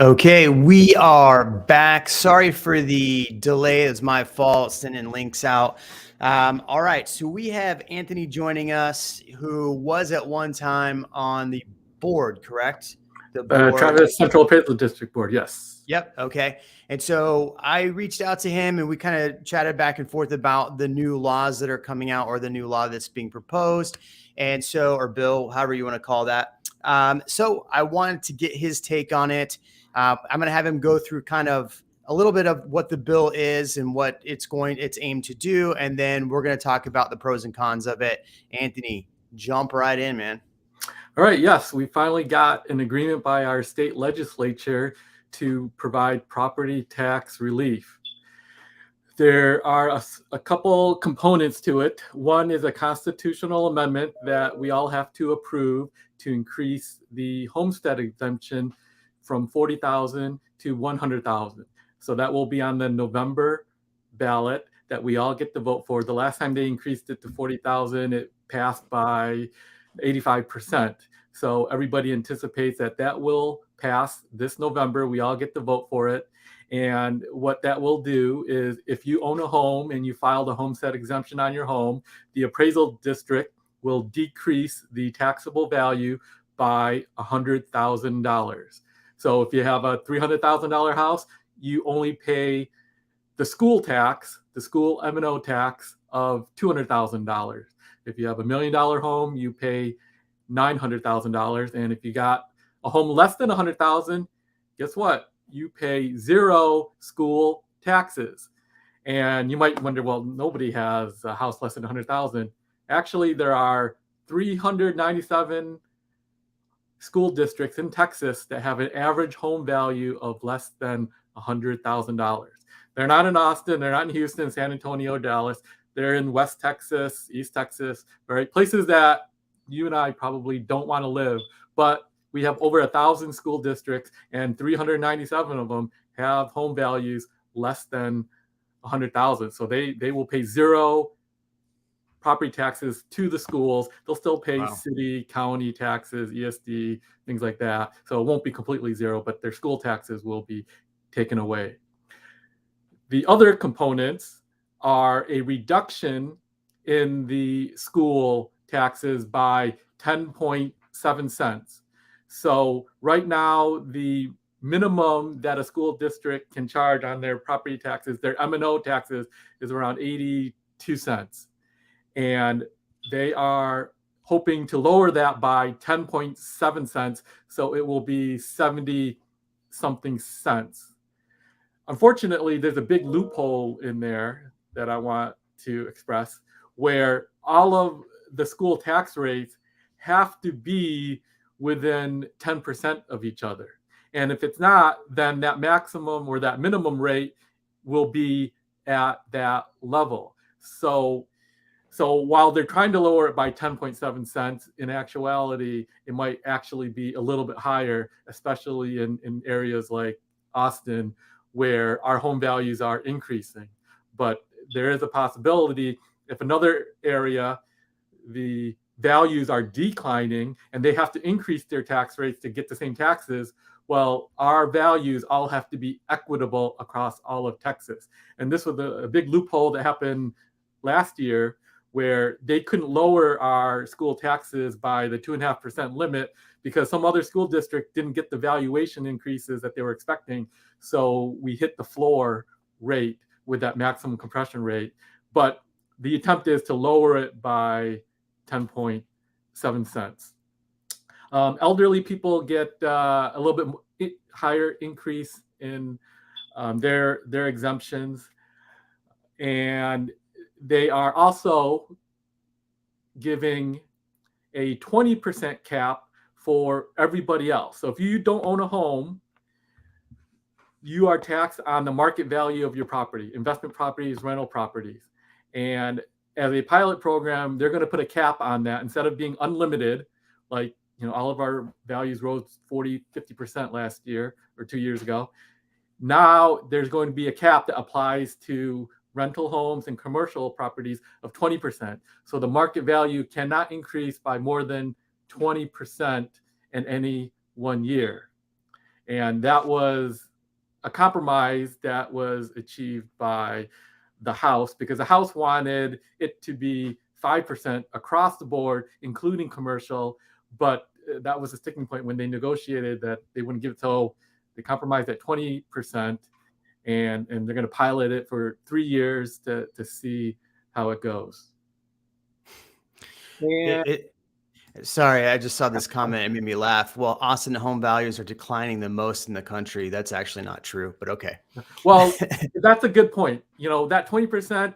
Okay, we are back. Sorry for the delay. It's my fault sending links out. All right, so we have Anthony joining us, who was at one time on the board, correct? The board. Travis Central Appraisal District Board, yes. Yep. Okay. And so I reached out to him and we kind of chatted back and forth about the new laws that are coming out or the new law that's being proposed. And so, or bill, however you want to call that. So I wanted to get his take on it. I'm going to have him go through kind of a little bit of what the bill is and what it's aimed to do. And then we're going to talk about the pros and cons of it. Anthony, jump right in, man. All right, yes, we finally got an agreement by our state legislature to provide property tax relief. There are a couple components to it. One is a constitutional amendment that we all have to approve to increase the homestead exemption from $40,000 to $100,000. So that will be on the November ballot that we all get to vote for. The last time they increased it to $40,000, it passed by 85%. So everybody anticipates that that will pass this November. We all get to vote for it. And what that will do is if you own a home and you filed a homestead exemption on your home, the appraisal district will decrease the taxable value by $100,000. So if you have a $300,000 house, you only pay the school tax, the school M&O tax of $200,000. If you have $1 million home, you pay $900,000. And if you got a home less than $100,000, guess what? You pay zero school taxes. And you might wonder, well, nobody has a house less than $100,000. Actually, there are 397 school districts in Texas that have an average home value of less than $100,000. They're not in Austin, they're not in Houston, San Antonio, Dallas. They're in West Texas, East Texas, right? Places that you and I probably don't want to live, but we have over 1,000 school districts and 397 of them have home values less than 100,000. So they will pay zero property taxes to the schools. They'll still pay city, county taxes, ESD, things like that. So it won't be completely zero, but their school taxes will be taken away. The other components are a reduction in the school taxes by 10.7 cents. So right now, the minimum that a school district can charge on their property taxes, their M&O taxes, is around 82 cents. And they are hoping to lower that by 10.7 cents. So it will be 70 something cents. Unfortunately, there's a big loophole in there that I want to express where all of the school tax rates have to be within 10% of each other. And if it's not, then that maximum or that minimum rate will be at that level. So while they're trying to lower it by 10.7 cents, in actuality, it might actually be a little bit higher, especially in areas like Austin, where our home values are increasing. But there is a possibility if another area, the values are declining and they have to increase their tax rates to get the same taxes, well, our values all have to be equitable across all of Texas. And this was a big loophole that happened last year where they couldn't lower our school taxes by the 2.5% limit because some other school district didn't get the valuation increases that they were expecting. So we hit the floor rate with that maximum compression rate. But the attempt is to lower it by 10.7 cents. Elderly people get a little bit higher increase in their exemptions. And they are also giving a 20% cap for everybody else. So if you don't own a home, you are taxed on the market value of your property, investment properties, rental properties. And as a pilot program, they're going to put a cap on that instead of being unlimited, like, all of our values rose 40, 50% last year or 2 years ago. Now there's going to be a cap that applies to rental homes and commercial properties of 20%. So the market value cannot increase by more than 20% in any 1 year. And that was a compromise that was achieved by the House, because the House wanted it to be 5% across the board, including commercial. But that was a sticking point when they negotiated that they wouldn't give it. So they compromised at 20%, and they're going to pilot it for 3 years to see how it goes. And Sorry, I just saw this comment. It made me laugh. Well, Austin home values are declining the most in the country. That's actually not true, but okay. well, that's a good point. That 20%,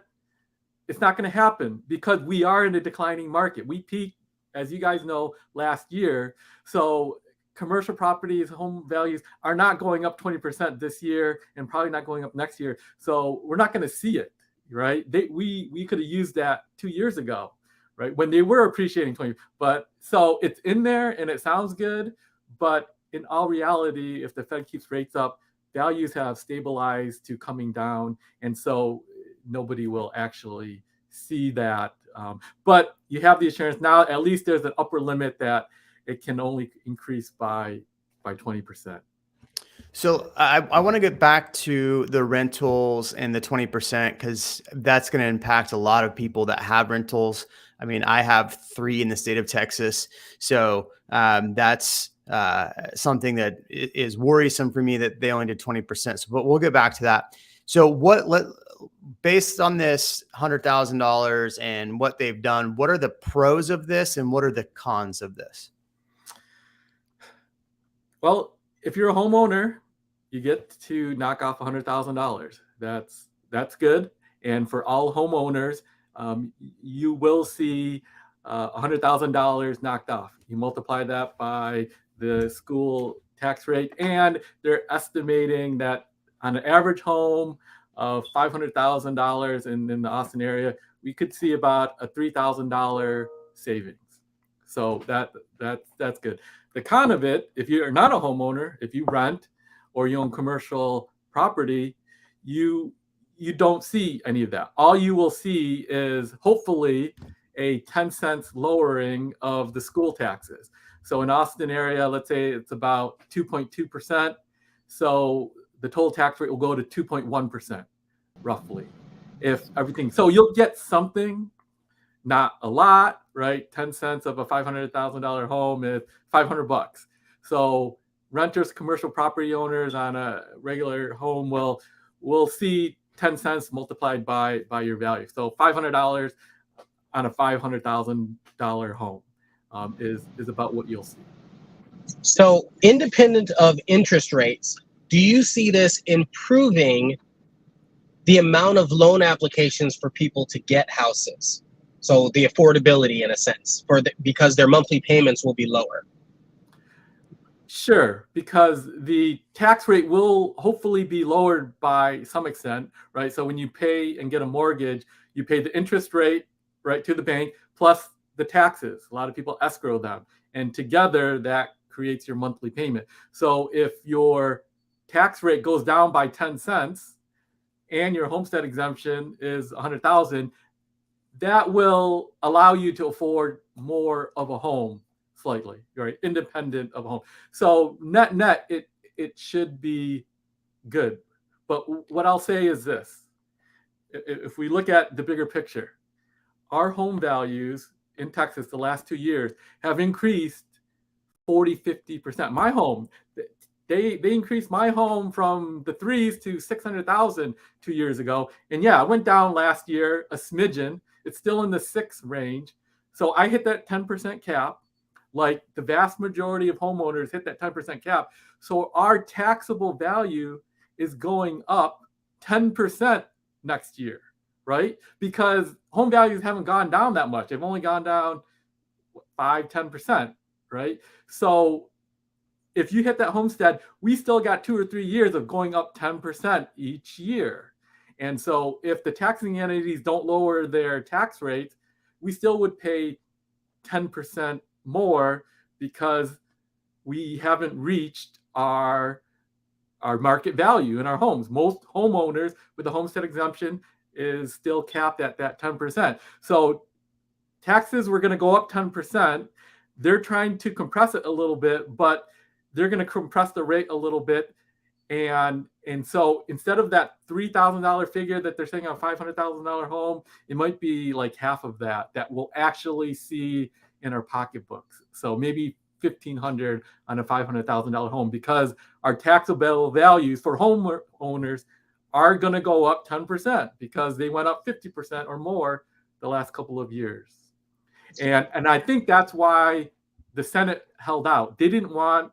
it's not going to happen because we are in a declining market. We peaked, as you guys know, last year. So commercial properties, home values are not going up 20% this year and probably not going up next year. So we're not going to see it, right? We could have used that 2 years ago, right, when they were appreciating 20. But so it's in there and it sounds good, but in all reality, if the Fed keeps rates up, values have stabilized to coming down, and so nobody will actually see that. But you have the assurance now. At least there's an upper limit that it can only increase by 20%. So I want to get back to the rentals and the 20% because that's going to impact a lot of people that have rentals. I mean, I have 3 in the state of Texas, so that's something that is worrisome for me that they only did 20%. So, but we'll get back to that. So, based on this $100,000 and what they've done, what are the pros of this and what are the cons of this? Well, if you're a homeowner, you get to knock off $100,000. That's good. And for all homeowners, you will see $100,000 knocked off. You multiply that by the school tax rate, and they're estimating that on an average home of $500,000 in the Austin area, we could see about a $3,000 savings. So that's good. The con of it, if you're not a homeowner, if you rent or you own commercial property, you don't see any of that. All you will see is hopefully a 10 cents lowering of the school taxes. So in Austin area, let's say it's about 2.2%. So the total tax rate will go to 2.1% roughly. If everything, so you'll get something, not a lot, right? 10 cents of a $500,000 home is $500. So renters, commercial property owners on a regular home will see 10 cents multiplied by your value. So $500 on a $500,000 home is about what you'll see. So independent of interest rates, do you see this improving the amount of loan applications for people to get houses? So the affordability, in a sense, because their monthly payments will be lower. Sure, because the tax rate will hopefully be lowered by some extent, right? So when you pay and get a mortgage, you pay the interest rate, right, to the bank, plus the taxes. A lot of people escrow them, and together that creates your monthly payment. So if your tax rate goes down by 10 cents and your homestead exemption is 100,000, that will allow you to afford more of a home slightly, right? Independent of a home. So net, it should be good. But what I'll say is this. If we look at the bigger picture, our home values in Texas the last 2 years have increased 40, 50%. My home, they increased my home from the 3s to 600,000 2 years ago. And yeah, it went down last year a smidgen. It's still in the 6 range. So I hit that 10% cap. Like the vast majority of homeowners hit that 10% cap. So our taxable value is going up 10% next year, right? Because home values haven't gone down that much. They've only gone down 5, 10%, right? So if you hit that homestead, we still got 2 or 3 years of going up 10% each year. And so if the taxing entities don't lower their tax rates, we still would pay 10% more because we haven't reached our market value in our homes. Most homeowners with the homestead exemption is still capped at that 10%. So taxes were going to go up 10%. They're trying to compress it a little bit, but they're going to compress the rate a little bit. And so instead of that $3,000 figure that they're saying on a $500,000 home, it might be like half of that we'll actually see in our pocketbooks. So maybe $1,500 on a $500,000 home, because our taxable values for homeowners are going to go up 10% because they went up 50% or more the last couple of years. And I think that's why the Senate held out. They didn't want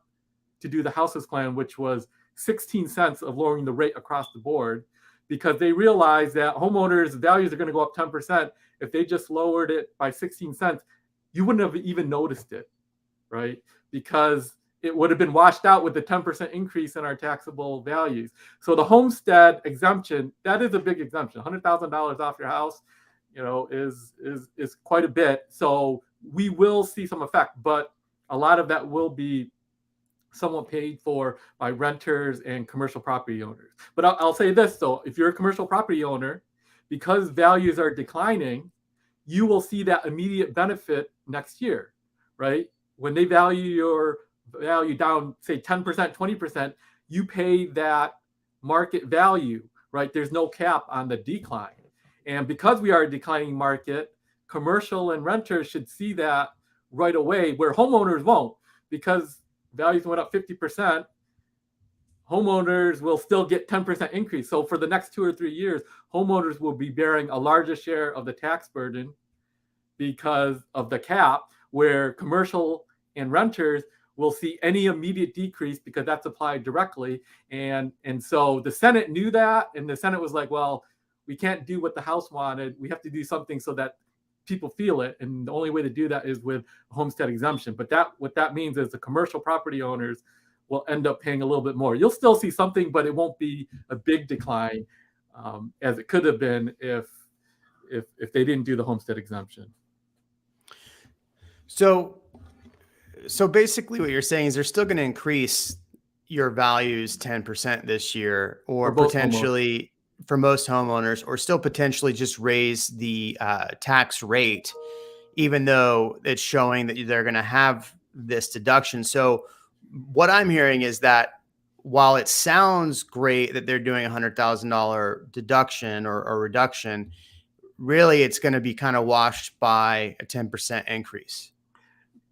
to do the House's plan, which was 16 cents of lowering the rate across the board, because they realized that homeowners' values are going to go up 10%. If they just lowered it by 16 cents, you wouldn't have even noticed it, right? Because it would have been washed out with the 10% increase in our taxable values. So the homestead exemption, that is a big exemption. $100,000 off your house, is quite a bit. So we will see some effect, but a lot of that will be somewhat paid for by renters and commercial property owners. But I'll say this, though, if you're a commercial property owner, because values are declining, you will see that immediate benefit next year, right? When they value your value down, say 10%, 20%, you pay that market value, right? There's no cap on the decline. And because we are a declining market, commercial and renters should see that right away, where homeowners won't, because values went up 50%, homeowners will still get 10% increase. So for the next 2 or 3 years, homeowners will be bearing a larger share of the tax burden because of the cap, where commercial and renters will see any immediate decrease because that's applied directly. And so the Senate knew that, and the Senate was like, well, we can't do what the House wanted. We have to do something so that people feel it, and the only way to do that is with a homestead exemption. But what that means is the commercial property owners will end up paying a little bit more. You'll still see something, but it won't be a big decline as it could have been if they didn't do the homestead exemption. So basically what you're saying is they're still going to increase your values 10% this year, or potentially for most homeowners, or still potentially just raise the tax rate, even though it's showing that they're going to have this deduction. So what I'm hearing is that while it sounds great that they're doing $100,000 deduction or reduction, really it's going to be kind of washed by a 10% increase.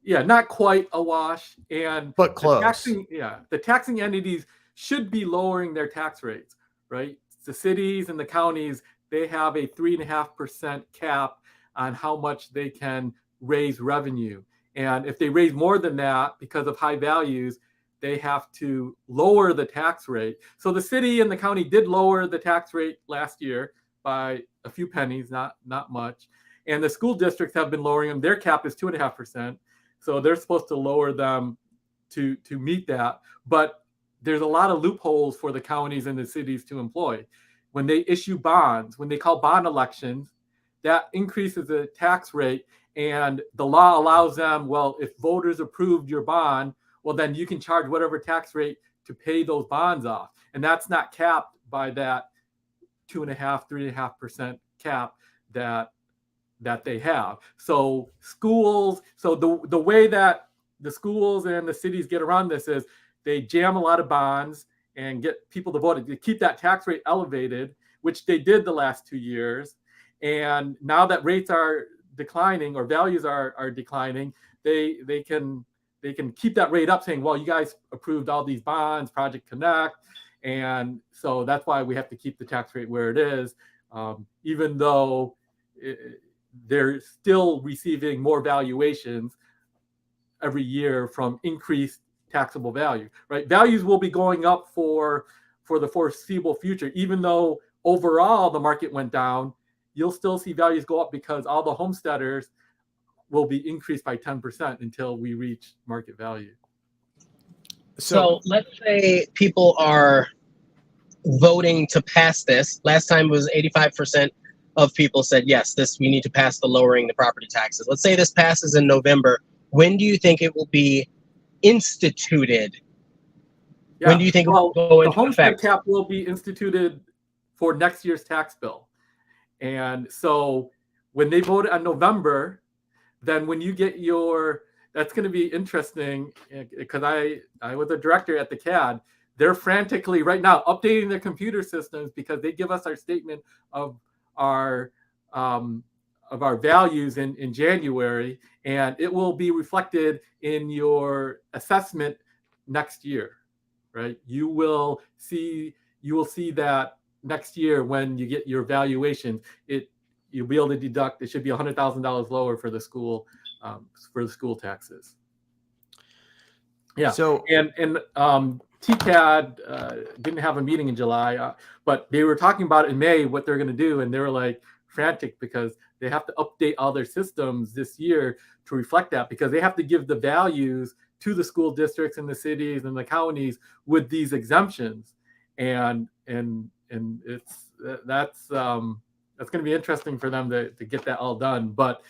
Yeah, not quite a wash, but close. The taxing entities should be lowering their tax rates, right? The cities and the counties, they have a 3.5% cap on how much they can raise revenue. And if they raise more than that because of high values, they have to lower the tax rate. So the city and the county did lower the tax rate last year by a few pennies, not much. And the school districts have been lowering them. Their cap is 2.5%. So they're supposed to lower them to meet that. But there's a lot of loopholes for the counties and the cities to employ. When they issue bonds, when they call bond elections, that increases the tax rate. And the law allows them, well, if voters approved your bond, well, then you can charge whatever tax rate to pay those bonds off. And that's not capped by that 2.5%, 3.5% cap that they have. So schools, so the way that the schools and the cities get around this is they jam a lot of bonds and get people to vote to keep that tax rate elevated, which they did the last 2 years. And now that rates are declining or values are declining, they can keep that rate up, saying, well, you guys approved all these bonds, Project Connect, and so that's why we have to keep the tax rate where it is, even though they're still receiving more valuations every year from increased taxable value, right? Values will be going up for the foreseeable future. Even though overall the market went down, you'll still see values go up because all the homesteaders will be increased by 10% until we reach market value. So let's say people are voting to pass this. Last time it was 85% of people said, yes, we need to pass the lowering the property taxes. Let's say this passes in November. When do you think it will be instituted? Yeah. When do you think it will go into the homestead effect? cap will be instituted for next year's tax bill. And so when they vote on November, then when you get your that's going to be interesting because I was a director at the CAD. They're frantically right now updating their computer systems because they give us our statement of our values in January, and it will be reflected in your assessment next year, right? You will see that next year when you get your valuation. You'll be able to deduct. It should be $100,000 lower for the school taxes. Yeah. So And TCAD didn't have a meeting in July, but they were talking about it in May what they're going to do, and they were like frantic because they have to update all their systems this year to reflect that, because they have to give the values to the school districts and the cities and the counties with these exemptions, and that's going to be interesting for them to get that all done. But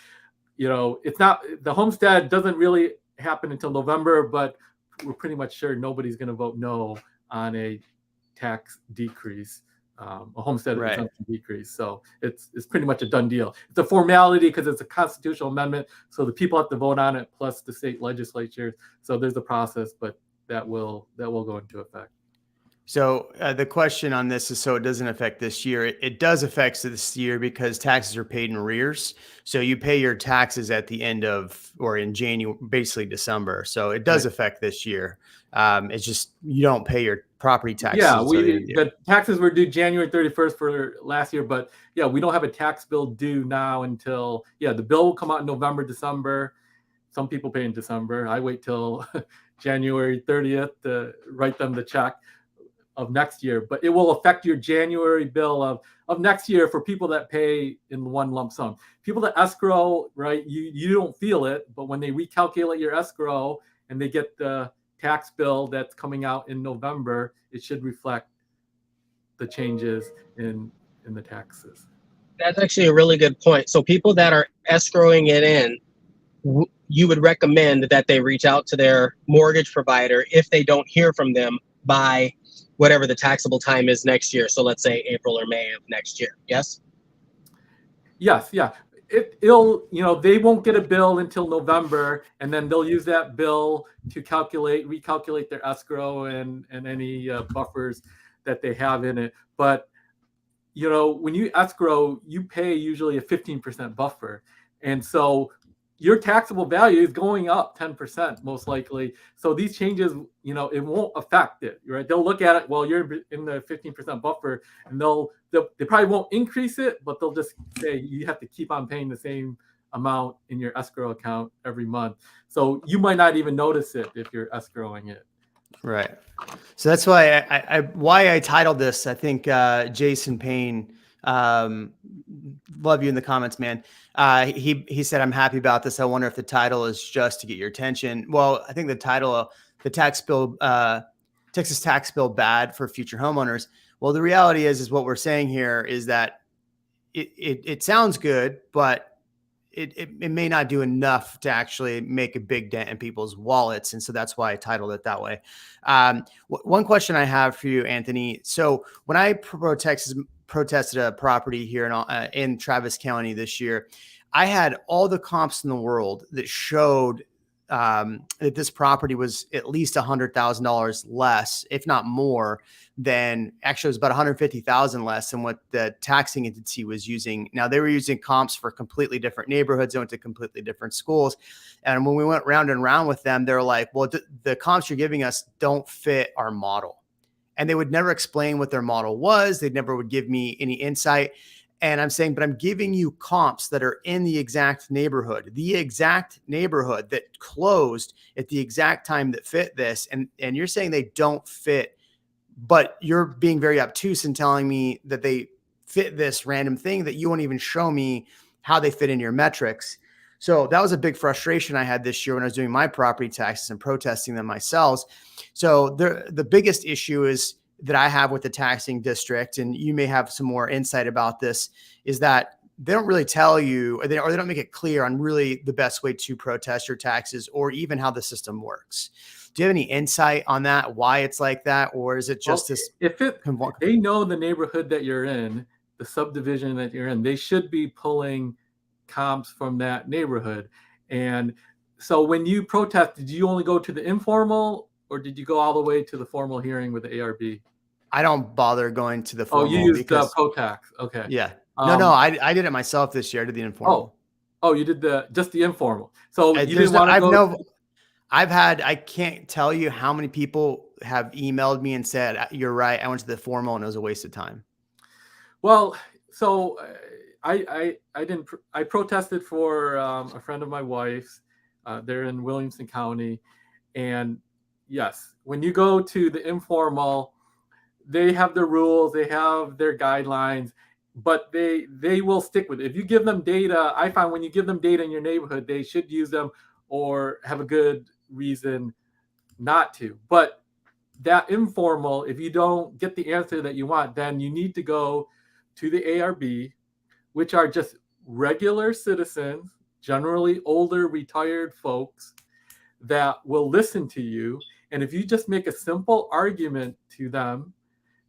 it's not, the homestead doesn't really happen until November, but we're pretty much sure nobody's going to vote no on a tax decrease, a homestead exemption decrease. So it's pretty much a done deal. It's a formality because it's a constitutional amendment, so the people have to vote on it plus the state legislature. So there's a process, but that will go into effect. So the question on this is, so it doesn't affect this year. It does affect this year because taxes are paid in arrears. So you pay your taxes at the end of, or in January, basically December. So it does affect this year. It's just, you don't pay your property taxes. Yeah, the taxes were due January 31st for last year, but yeah, we don't have a tax bill due now until, the bill will come out in November, December. Some people pay in December. I wait till January 30th to write them the check of next year, but it will affect your January bill of next year for people that pay in one lump sum. People that escrow, right, you don't feel it, but when they recalculate your escrow and they get the tax bill that's coming out in November, it should reflect the changes in the taxes. That's actually a really good point. So people that are escrowing it in, you would recommend that they reach out to their mortgage provider if they don't hear from them by whatever the taxable time is next year. So let's say April or May of next year. Yes? Yes, yeah. It'll, they won't get a bill until November, and then they'll use that bill to recalculate their escrow and any buffers that they have in it. But, when you escrow, you pay usually a 15% buffer. And so your taxable value is going up 10% most likely. So these changes, it won't affect it, right? They'll look at it, well, you're in the 15% buffer, and they probably won't increase it, but they'll just say you have to keep on paying the same amount in your escrow account every month. So you might not even notice it if you're escrowing it. Right. So that's why I titled this, I think, Jason Payne, love you in the comments, man. He said, I'm happy about this. I wonder if the title is just to get your attention. Well, I think the title, the tax bill, Texas tax bill bad for future homeowners. Well, the reality is what we're saying here is that it sounds good, but it may not do enough to actually make a big dent in people's wallets. And so that's why I titled it that way. One question I have for you, Anthony. So when I protested a property here in Travis County this year, I had all the comps in the world that showed that this property was at least $100,000 less, if not more, than actually it was about $150,000 less than what the taxing entity was using. Now they were using comps for completely different neighborhoods. They went to completely different schools. And when we went round and round with them, they're like, well, the comps you're giving us don't fit our model. And they would never explain what their model was. They never would give me any insight. And I'm saying, but I'm giving you comps that are in the exact neighborhood that closed at the exact time that fit this. And you're saying they don't fit, but you're being very obtuse in telling me that they fit this random thing that you won't even show me how they fit in your metrics. So that was a big frustration I had this year when I was doing my property taxes and protesting them myself. So the biggest issue is that I have with the taxing district, and you may have some more insight about this, is that they don't really tell you, or they don't make it clear on really the best way to protest your taxes or even how the system works. Do you have any insight on that, why it's like that? Or is it just this? They know the neighborhood that you're in, the subdivision that you're in, they should be pulling comps from that neighborhood. And So when you protest, did you only go to the informal, or did you go all the way to the formal hearing with the ARB? I don't bother going to the Oh, you formal used because pro-tax. Okay. yeah. No, Um, I did it myself this year. I did the informal. oh, you did just the informal. So you There's didn't want to I've go. no I can't tell you how many people have emailed me and said, you're right, I went to the formal and it was a waste of time. Well, so I didn't. I protested for a friend of my wife's. They're in Williamson County, and yes, when you go to the informal, they have their rules, they have their guidelines, but they will stick with it. If you give them data, I find when you give them data in your neighborhood, they should use them or have a good reason not to. But that informal, if you don't get the answer that you want, then you need to go to the ARB, which are just regular citizens, generally older retired folks that will listen to you. And if you just make a simple argument to them,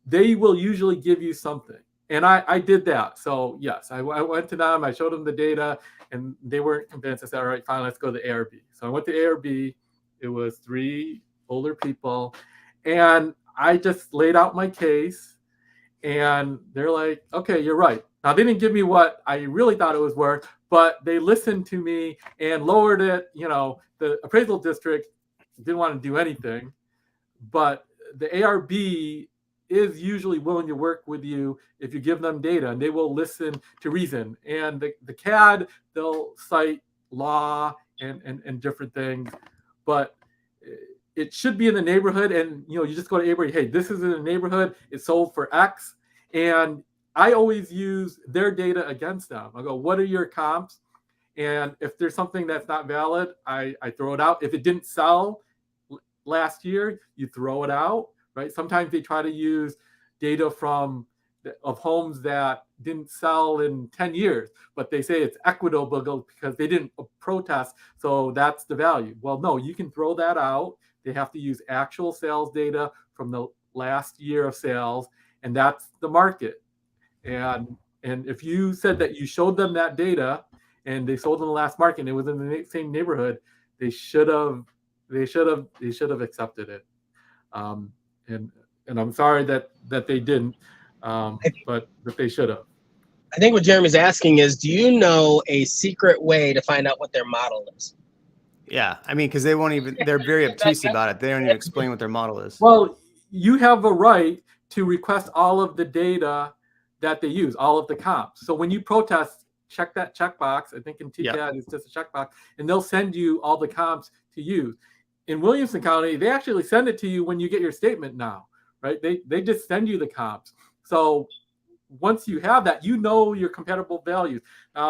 they will usually give you something. And I did that. So yes, I went to them, I showed them the data, and they weren't convinced. I said, all right, fine, let's go to the ARB. So I went to ARB. It was 3 older people. And I just laid out my case. And they're like, okay, you're right. Now, they didn't give me what I really thought it was worth, but they listened to me and lowered it. You know, the appraisal district didn't want to do anything, but the ARB is usually willing to work with you if you give them data, and they will listen to reason. And the CAD, they'll cite law and different things, but it should be in the neighborhood. And you just go to ARB, hey, this is in the neighborhood, it's sold for X. And I always use their data against them. I go, what are your comps? And if there's something that's not valid, I throw it out. If it didn't sell last year, you throw it out, right? Sometimes they try to use data of homes that didn't sell in 10 years, but they say it's equitable because they didn't protest, so that's the value. Well, no, you can throw that out. They have to use actual sales data from the last year of sales, and that's the market. And if you said that you showed them that data and they sold in the last market and it was in the same neighborhood, they should have accepted it. And I'm sorry that they didn't, but they should have. I think what Jeremy's asking is, do you know a secret way to find out what their model is? Yeah, I mean, because they're very obtuse about it. They don't even explain what their model is. Well, you have a right to request all of the data that they use, all of the comps. So when you protest, check that checkbox. I think in TCAD it's just a checkbox, and they'll send you all the comps to use. In Williamson County, they actually send it to you when you get your statement now, right? They just send you the comps. So once you have that, your compatible values.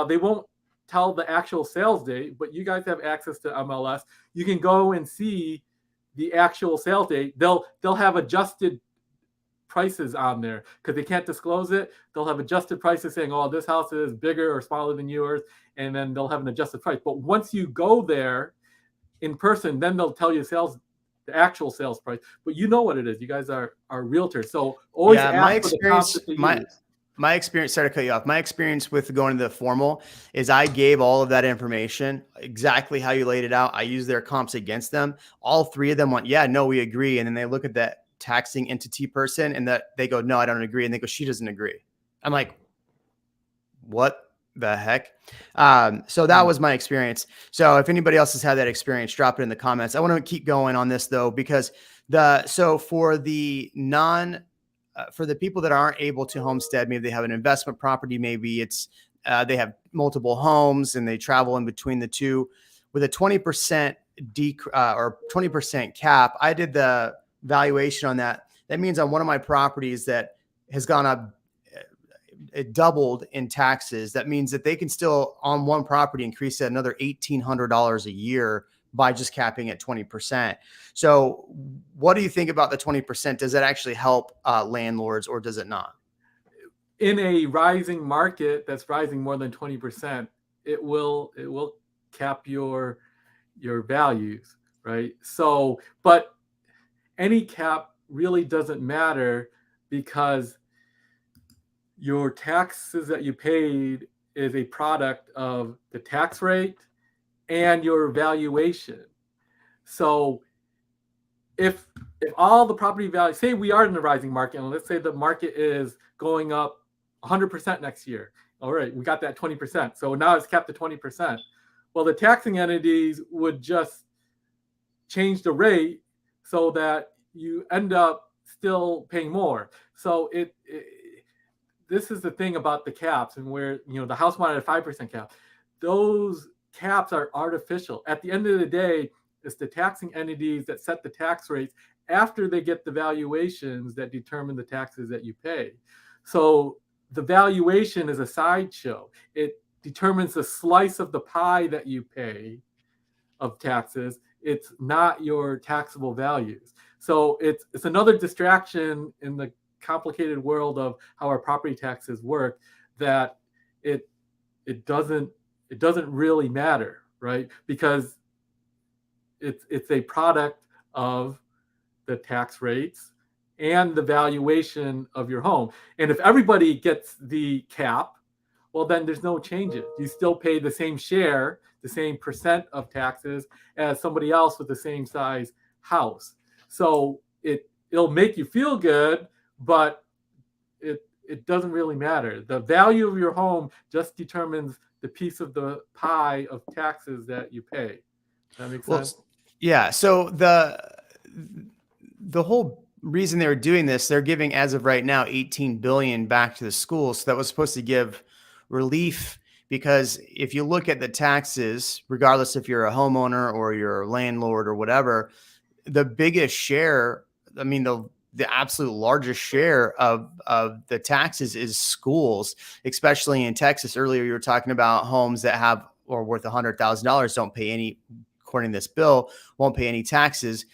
They won't tell the actual sales date, but you guys have access to MLS. You can go and see the actual sales date. They'll have adjusted prices on there because they can't disclose it. They'll have adjusted prices saying, oh, this house is bigger or smaller than yours, and then they'll have an adjusted price. But once you go there in person, then they'll tell you the actual sales price. But you know what it is. You guys are realtors, so always ask for the comps that they use. My experience, sorry to cut you off. My experience with going to the formal is I gave all of that information, exactly how you laid it out. I used their comps against them. All 3 of them went, yeah, no, we agree. And then they look at that taxing entity person and that they go, no, I don't agree. And they go, she doesn't agree. I'm like, what the heck? So that was my experience. So if anybody else has had that experience, drop it in the comments. I want to keep going on this though, because for the people that aren't able to homestead, maybe they have an investment property, maybe it's they have multiple homes and they travel in between the two. With a 20% or 20% cap, I did the valuation on that. That means on one of my properties that has gone up, it doubled in taxes. That means that they can still on one property increase it another $1,800 a year by just capping at 20%. So what do you think about the 20%? Does that actually help landlords or does it not? In a rising market that's rising more than 20%, it will cap your values, right? So, but any cap really doesn't matter because your taxes that you paid is a product of the tax rate and your valuation. So if all the property value, say we are in the rising market, and let's say the market is going up 100% next year. All right, we got that 20%. So now it's capped to 20%. Well, the taxing entities would just change the rate so that you end up still paying more. So this is the thing about the caps, and where, you know, the House wanted a 5% cap. Those caps are artificial. At the end of the day, it's the taxing entities that set the tax rates after they get the valuations that determine the taxes that you pay. So the valuation is a sideshow. It determines the slice of the pie that you pay of taxes. It's not your taxable values. So it's another distraction in the complicated world of how our property taxes work, that it doesn't really matter, right? Because it's a product of the tax rates and the valuation of your home. And if everybody gets the cap, well, then there's no changes. You still pay the same share, the same percent of taxes as somebody else with the same size house. So it'll make you feel good, but it doesn't really matter. The value of your home just determines the piece of the pie of taxes that you pay. Does that make sense? Yeah. So the whole reason they were doing this, they're giving, as of right now, 18 billion back to the schools. So that was supposed to give relief, because if you look at the taxes, regardless if you're a homeowner or you're a landlord or whatever, the biggest share, I mean, the absolute largest share of the taxes is schools, especially in Texas. Earlier, you were talking about homes that have or worth $100,000 don't pay any, according to this bill, won't pay any taxes.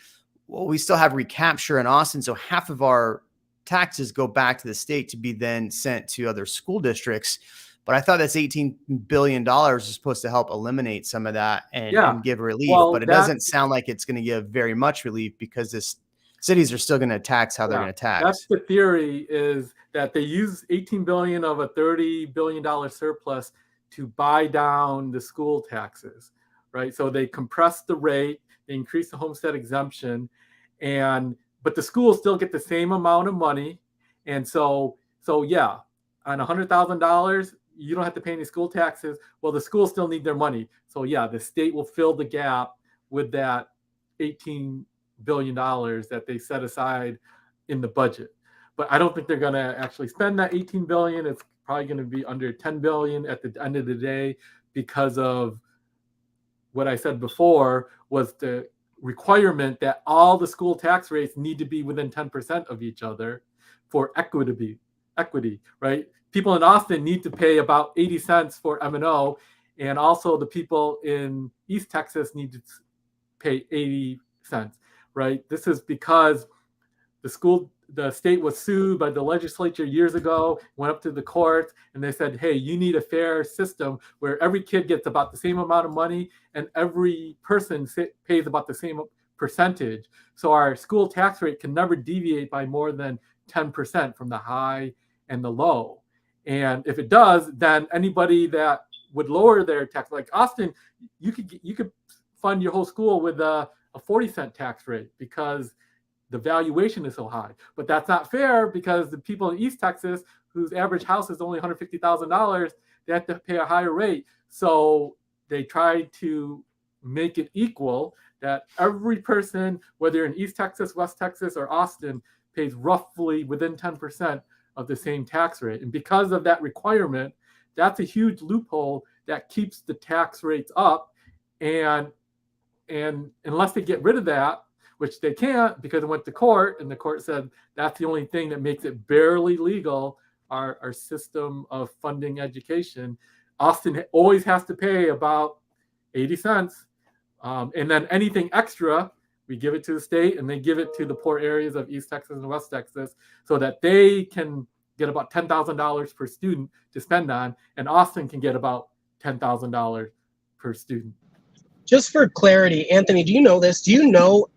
Well, we still have recapture in Austin. So half of our taxes go back to the state to be then sent to other school districts. But I thought that's $18 billion is supposed to help eliminate some of that and give relief. Well, but it doesn't sound like it's going to give very much relief, because cities are still going to tax how they're going to tax. That's the theory, is that they use 18 billion of a $30 billion surplus to buy down the school taxes, right? So they compress the rate, they increase the homestead exemption, but the schools still get the same amount of money. And so yeah, on $100,000, you don't have to pay any school taxes. Well, the schools still need their money. So yeah, the state will fill the gap with that $18 billion that they set aside in the budget. But I don't think they're going to actually spend that 18 billion. It's probably going to be under 10 billion at the end of the day, because of what I said before, was the requirement that all the school tax rates need to be within 10% of each other for equity, right? People in Austin need to pay about 80 cents for M&O, and also the people in East Texas need to pay 80 cents, right? This is because the state was sued by the legislature years ago, went up to the courts, and they said, hey, you need a fair system where every kid gets about the same amount of money and every person pays about the same percentage. So our school tax rate can never deviate by more than 10% from the high and the low. And if it does, then anybody that would lower their tax, like Austin, you could fund your whole school with a 40-cent tax rate, because the valuation is so high. But that's not fair, because the people in East Texas, whose average house is only $150,000, they have to pay a higher rate. So they try to make it equal, that every person, whether in East Texas, West Texas, or Austin, pays roughly within 10% of the same tax rate. And because of that requirement, that's a huge loophole that keeps the tax rates up. And unless they get rid of that, which they can't, because it went to court, and the court said that's the only thing that makes it barely legal, our system of funding education, Austin always has to pay about 80 cents. And then anything extra, we give it to the state, and they give it to the poor areas of East Texas and West Texas, so that they can get about $10,000 per student to spend on, and Austin can get about $10,000 per student. Just for clarity, Anthony, do you know this? Do you know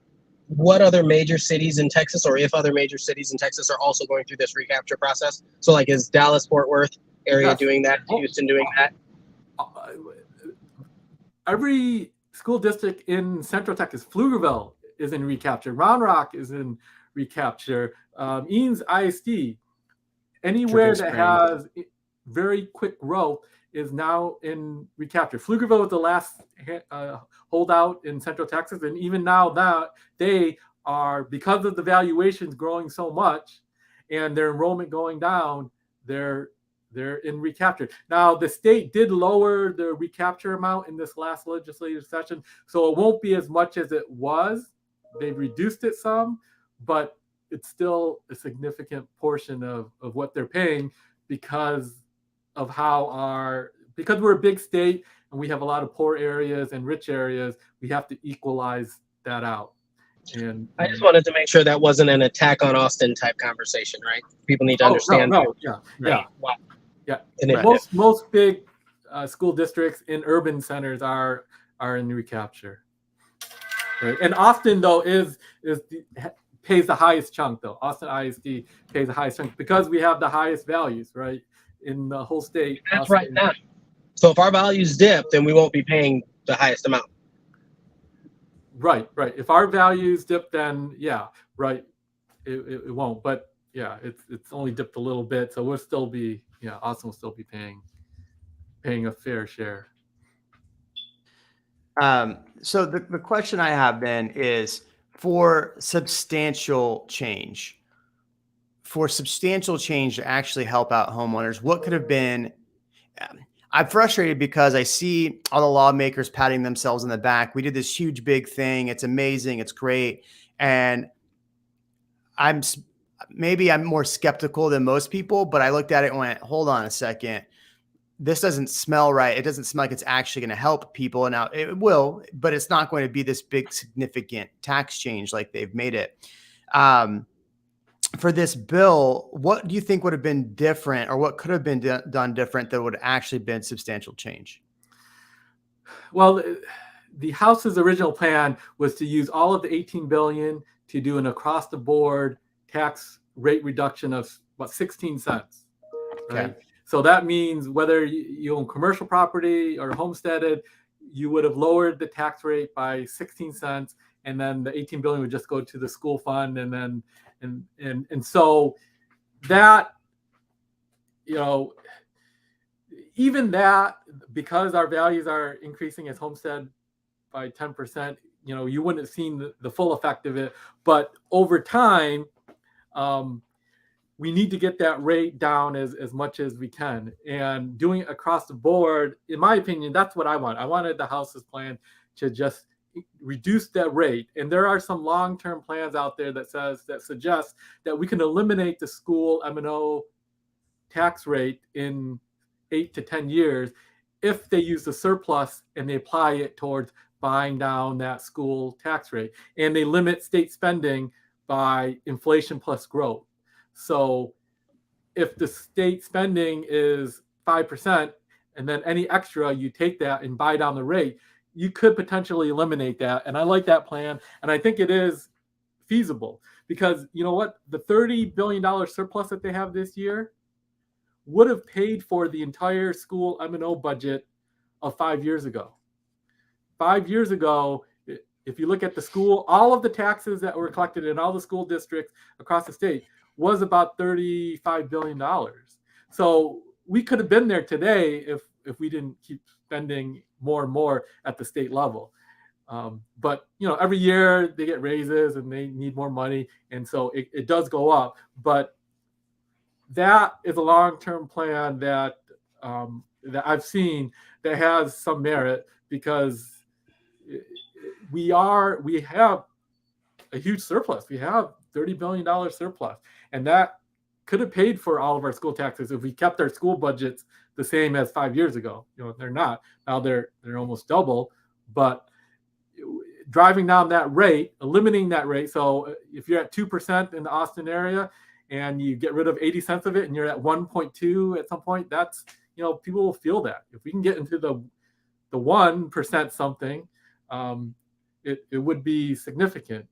what other major cities in Texas, or if other major cities in Texas are also going through this recapture process? So like, is Dallas, Fort Worth area doing that? Houston doing that? every school district in Central Texas, Pflugerville is in recapture, Round Rock is in recapture, Eanes ISD, anywhere Dripping that Springs. has very quick growth is now in recapture. Pflugerville was the last holdout in Central Texas, and even now that they are, because of the valuations growing so much and their enrollment going down, they're in recapture. Now, the state did lower the recapture amount in this last legislative session, so it won't be as much as it was. They've reduced it some, but it's still a significant portion of what they're paying because of because we're a big state and we have a lot of poor areas and rich areas, we have to equalize that out. And I just wanted to make sure that wasn't an attack on Austin type conversation, right? People need to understand. No, yeah, right? Wow. Yeah. Right. Most big school districts in urban centers are in recapture. Right. And Austin though pays the highest chunk though. Austin ISD pays the highest chunk because we have the highest values, right, in the whole state. That's Austin, right now. So if our values dip, then we won't be paying the highest amount. Right. If our values dip, then yeah, right, it won't. But yeah, it's only dipped a little bit, so we'll still be Austin will still be paying a fair share. So the question I have then is for substantial change to actually help out homeowners, what could have been? I'm frustrated because I see all the lawmakers patting themselves on the back. We did this huge, big thing. It's amazing. It's great. And I'm more skeptical than most people, but I looked at it and went, hold on a second. This doesn't smell right. It doesn't smell like it's actually going to help people. Now it will, but it's not going to be this big, significant tax change like they've made it. For this bill, what do you think would have been different, or what could have been done different that would actually been substantial change? Well, the House's original plan was to use all of the $18 billion to do an across-the-board tax rate reduction of about 16 cents. Right? Okay. So that means whether you own commercial property or homesteaded, you would have lowered the tax rate by 16 cents, and then the 18 billion would just go to the school fund, and then and so that even that, because our values are increasing as homestead by 10%, you wouldn't have seen the full effect of it. But over time, we need to get that rate down as much as we can. And doing it across the board, in my opinion, that's what I want. I wanted the House's plan to just reduce that rate. And there are some long-term plans out there that suggest that we can eliminate the school M&O tax rate in 8 to 10 years if they use the surplus and they apply it towards buying down that school tax rate. And they limit state spending by inflation plus growth. So if the state spending is 5%, and then any extra, you take that and buy down the rate, you could potentially eliminate that. And I like that plan. And I think it is feasible because you know what? The $30 billion surplus that they have this year would have paid for the entire school M&O budget of 5 years ago. 5 years ago, if you look at the school, all of the taxes that were collected in all the school districts across the state was about $35 billion. So we could have been there today if we didn't keep spending more and more at the state level. But every year they get raises and they need more money, and so it does go up. But that is a long-term plan that I've seen that has some merit, because we have a huge surplus. We have $30 billion surplus, and that could have paid for all of our school taxes if we kept our school budgets the same as 5 years ago. They're not. Now they're almost double, but driving down that rate, eliminating that rate. So if you're at 2% in the Austin area and you get rid of 80 cents of it and you're at 1.2 at some point, that's, people will feel that. If we can get into the 1% something, it would be significant.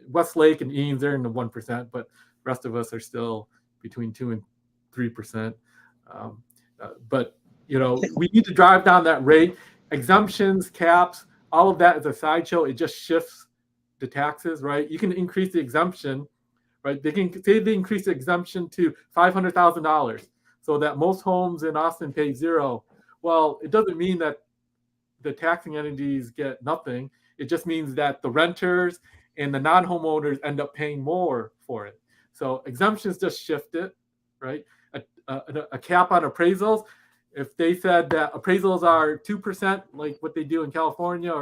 Westlake and Eanes, they're in the 1%, but the rest of us are still between 2 and 3%. But we need to drive down that rate. exemptions, caps, all of that is a sideshow. It just shifts the taxes, right? You can increase the exemption, right? They can say they increase the exemption to $500,000 so that most homes in Austin pay zero. Well, it doesn't mean that the taxing entities get nothing. It just means that the renters and the non-homeowners end up paying more for it. So exemptions just shift it, right? A cap on appraisals. If they said that appraisals are 2%, like what they do in California,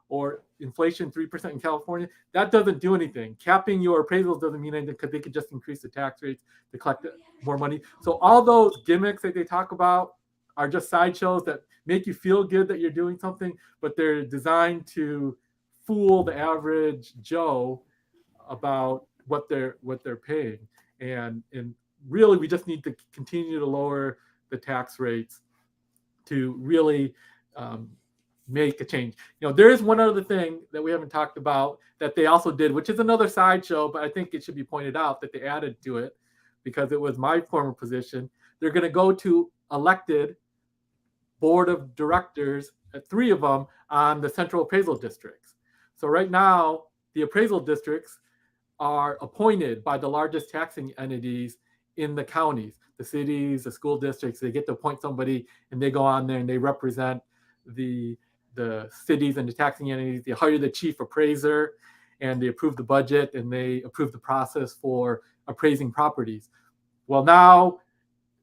or inflation 3% in California, that doesn't do anything. Capping your appraisals doesn't mean anything because they could just increase the tax rates to collect more money. So all those gimmicks that they talk about are just sideshows that make you feel good that you're doing something, but they're designed to fool the average Joe about what they're paying. And really, we just need to continue to lower the tax rates to really make a change. There is one other thing that we haven't talked about that they also did, which is another sideshow, but I think it should be pointed out that they added to it because it was my former position. They're going to go to elected board of directors, 3 of them, on the central appraisal districts. So right now, the appraisal districts are appointed by the largest taxing entities in the counties, the cities, the school districts. They get to appoint somebody and they go on there and they represent the cities and the taxing entities. They hire the chief appraiser and they approve the budget and they approve the process for appraising properties. Well, now,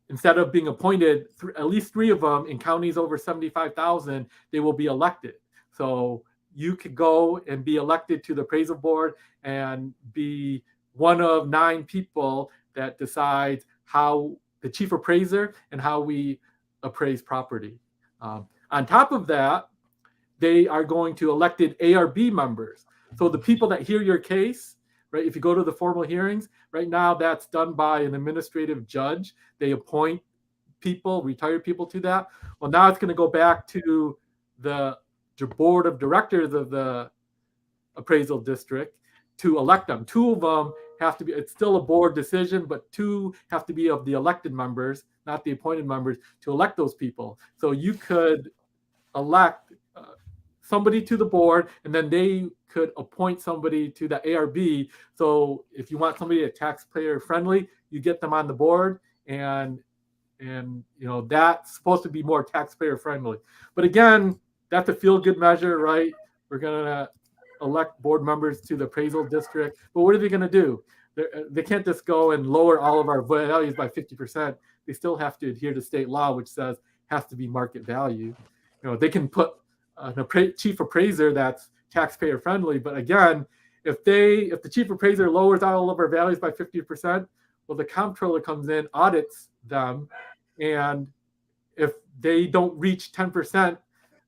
instead of being appointed, at least 3 of them in counties over 75,000, they will be elected. So you could go and be elected to the appraisal board and be one of 9 people that decides how the chief appraiser and how we appraise property. On top of that, they are going to elected ARB members. So the people that hear your case, right? If you go to the formal hearings, right now that's done by an administrative judge. They appoint people, retired people to that. Well, now it's going to go back to the board of directors of the appraisal district to elect them. 2 of them have to be, it's still a board decision, but 2 have to be of the elected members, not the appointed members, to elect those people. So you could elect somebody to the board, and then they could appoint somebody to the ARB. So if you want somebody that's taxpayer friendly, you get them on the board, and that's supposed to be more taxpayer friendly. But again, that's a feel good measure, right? We're gonna elect board members to the appraisal district, but what are they gonna do? They can't just go and lower all of our values by 50%. They still have to adhere to state law, which says has to be market value. They can put a chief appraiser that's taxpayer friendly, but again, if the chief appraiser lowers all of our values by 50%, well, the comptroller comes in, audits them, and if they don't reach 10%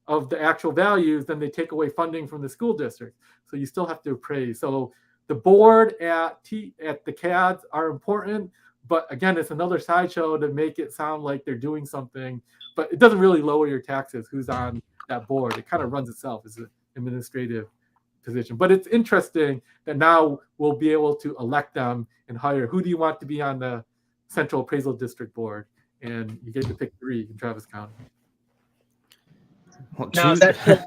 of the actual values, then they take away funding from the school district. So you still have to appraise. So the board at the CADs are important, but again, it's another sideshow to make it sound like they're doing something, but it doesn't really lower your taxes who's on that board. It kind of runs itself as an administrative position. But it's interesting that now we'll be able to elect them and hire who do you want to be on the Central Appraisal District Board, and you get to pick 3 in Travis County. Well, Now, choose,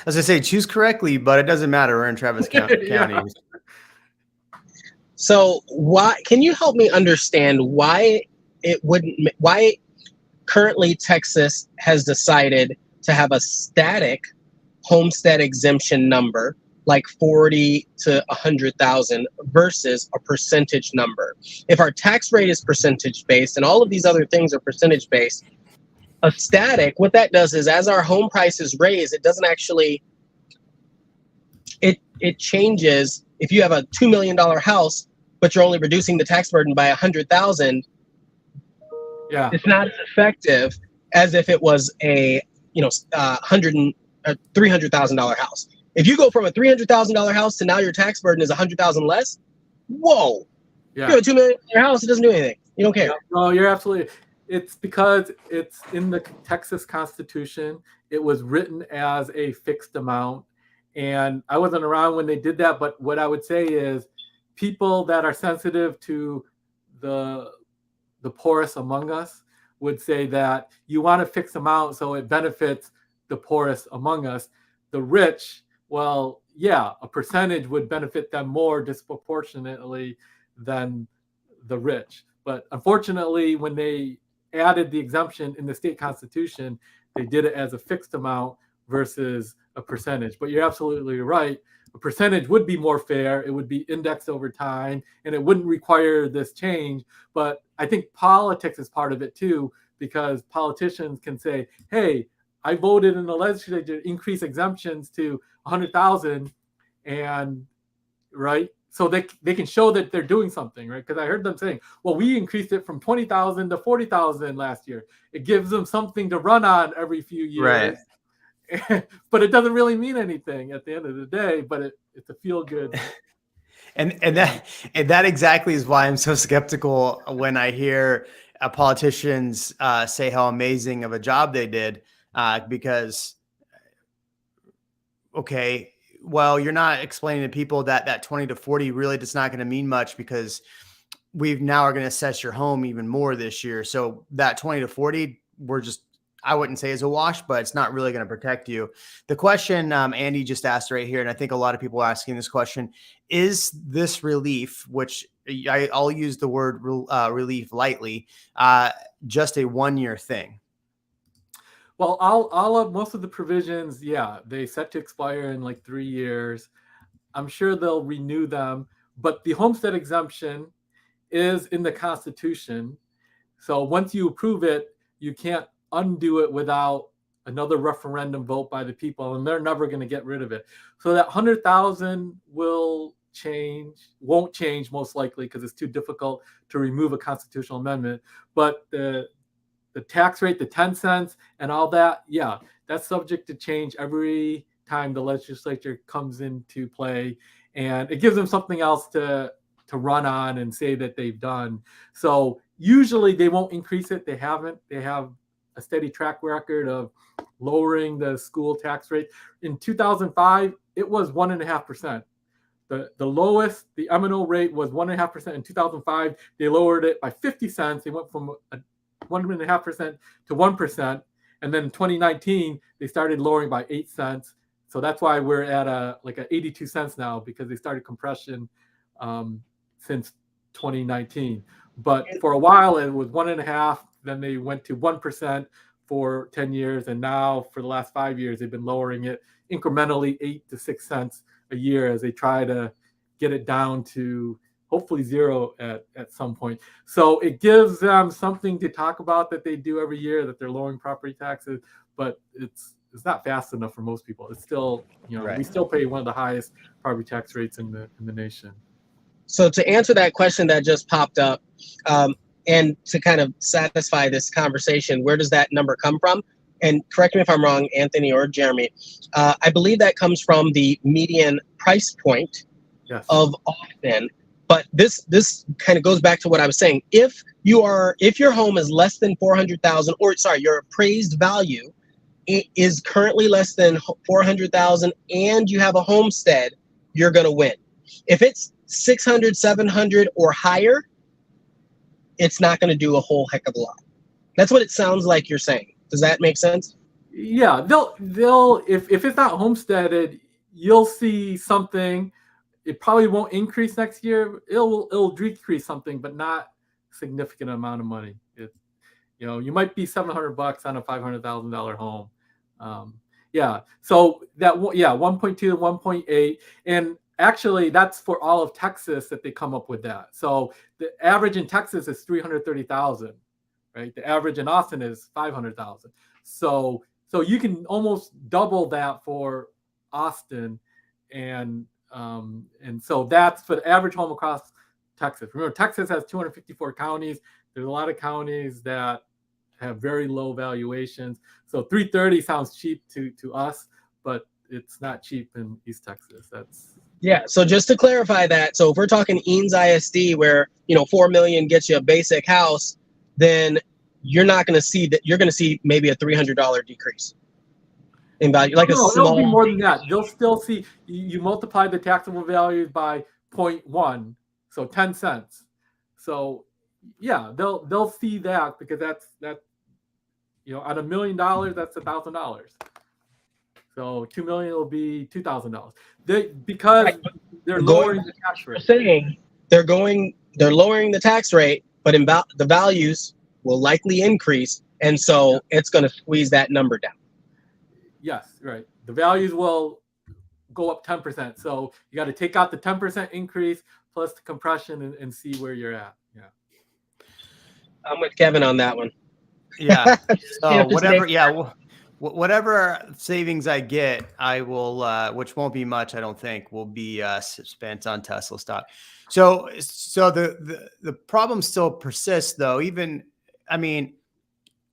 as I say, choose correctly, but it doesn't matter. We're in Travis County. Yeah. So why can you help me understand why currently Texas has decided to have a static homestead exemption number like 40 to 100,000 versus a percentage number? If our tax rate is percentage based and all of these other things are percentage based, a static, what that does is as our home prices raise, it doesn't actually, it changes. If you have a $2 million house, but you're only reducing the tax burden by 100,000, yeah, it's not as effective as if it was a $300,000 house. If you go from a $300,000 house to now your tax burden is 100,000 less, whoa! yeah. You have a $2 million house, it doesn't do anything. You don't care. No, you're absolutely. It's because it's in the Texas Constitution. It was written as a fixed amount, and I wasn't around when they did that. But what I would say is, people that are sensitive to the poorest among us would say that you want a fixed amount so it benefits the poorest among us. The rich, well, yeah, a percentage would benefit them more disproportionately than the rich. But unfortunately, when they added the exemption in the state constitution, they did it as a fixed amount versus a percentage. But you're absolutely right. A percentage would be more fair. It would be indexed over time, and it wouldn't require this change. But I think politics is part of it too, because politicians can say, hey, I voted in the legislature to increase exemptions to 100,000, and right, so they can show that they're doing something, right? Because I heard them saying, well, we increased it from 20,000 to 40,000 last year. It gives them something to run on every few years. Right. But it doesn't really mean anything at the end of the day, but it's a feel good. And that exactly is why I'm so skeptical when I hear politicians say how amazing of a job they did, because, okay, well, you're not explaining to people that 20 to 40 really just not going to mean much, because we've now are going to assess your home even more this year. So that 20 to 40, I wouldn't say is a wash, but it's not really going to protect you. The question Andy just asked right here, and I think a lot of people are asking this question, is this relief, which I'll use the word relief lightly, just a 1-year thing? Well, all of most of the provisions, yeah, they set to expire in like 3 years. I'm sure they'll renew them, but the homestead exemption is in the Constitution. So once you approve it, you can't undo it without another referendum vote by the people, and they're never going to get rid of it. So that 100,000 won't change most likely, because it's too difficult to remove a constitutional amendment. But the tax rate, the 10 cents and all that, yeah, that's subject to change every time the legislature comes into play, and it gives them something else to run on and say that they've done. So usually they won't increase it. They haven't. They have a steady track record of lowering the school tax rate. In 2005, it was 1.5%. The lowest, the M&O rate was 1.5%. In 2005, they lowered it by 50 cents. They went from 1.5% to 1%. And then in 2019, they started lowering by 8 cents. So that's why we're at like 82 cents now, because they started compression since 2019. But for a while, it was 1.5%. Then they went to 1% for 10 years. And now for the last 5 years, they've been lowering it incrementally 8 to 6 cents a year as they try to get it down to hopefully zero at some point. So it gives them something to talk about that they do every year, that they're lowering property taxes, but it's not fast enough for most people. It's still, right. We still pay one of the highest property tax rates in the nation. So to answer that question that just popped up, and to kind of satisfy this conversation, where does that number come from? And correct me if I'm wrong, Anthony or Jeremy, I believe that comes from the median price point of Austin. But this kind of goes back to what I was saying. If your home is less than 400,000, or sorry, your appraised value is currently less than 400,000, and you have a homestead, you're going to win. If it's 600, 700 or higher, it's not going to do a whole heck of a lot. That's what it sounds like you're saying. Does that make sense? Yeah, they'll if it's not homesteaded, you'll see something. It probably won't increase next year. It'll decrease something, but not significant amount of money. You might be $700 on a $500,000 home. So that 1.2 to 1.8, and actually that's for all of Texas that they come up with that. So the average in Texas is 330,000, right? The average in Austin is 500,000. So you can almost double that for Austin, and so that's for the average home across Texas. Remember, Texas has 254 counties. There's a lot of counties that have very low valuations. So 330 sounds cheap to us, but it's not cheap in East Texas. So just to clarify that, so if we're talking Eanes ISD, where $4 million gets you a basic house, then you're not going to see that. You're going to see maybe a $300 decrease in value, like it'll be more than that. They'll still see, you multiply the taxable values by 0.1, so 10 cents. So yeah, they'll see that, because that's on $1 million, that's $1,000. So 2 million will be $2,000. Because Right. they're Going lowering the tax You're rate. saying they're lowering the tax rate, but the values will likely increase, and so it's going to squeeze that number down. Yes, right. The values will go up 10%. So you got to take out the 10% increase plus the compression and see where you're at. Yeah. I'm with Kevin on that one. Yeah. So Campus whatever, Day. yeah, whatever savings I get, I will, which won't be much, I don't think, will be spent on Tesla stock. So the problem still persists, though. Even, I mean,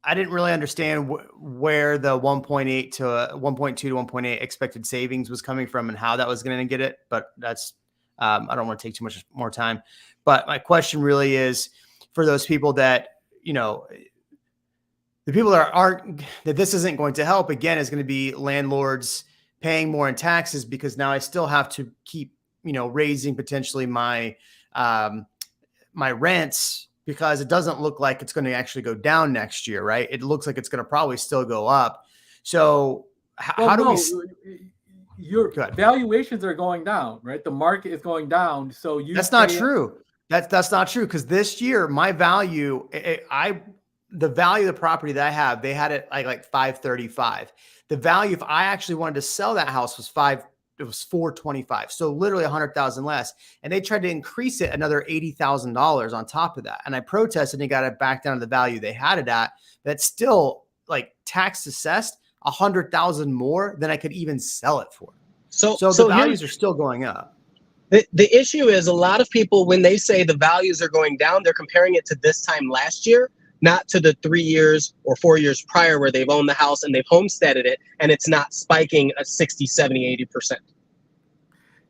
I didn't really understand where the 1.8 to 1.2 to 1.8 expected savings was coming from and how that was going to get it. But that's, I don't want to take too much more time. But my question really is for those people that, the people that aren't, that this isn't going to help, again, is going to be landlords paying more in taxes, because now I still have to keep, raising potentially my, my rents, because it doesn't look like it's going to actually go down next year, right? It looks like it's going to probably still go up. So how do we? Your valuations are going down, right? The market is going down. So that's not true. That's not true, because this year my value, the value of the property that I have, they had it like 535. The value, if I actually wanted to sell that house, was 425. So literally 100,000 less. And they tried to increase it another $80,000 on top of that. And I protested and got it back down to the value they had it at. That's still like tax assessed 100,000 more than I could even sell it for. So the values are still going up. The issue is, a lot of people, when they say the values are going down, they're comparing it to this time last year, not to the 3 years or 4 years prior where they've owned the house and they've homesteaded it and it's not spiking a 60, 70, 80%.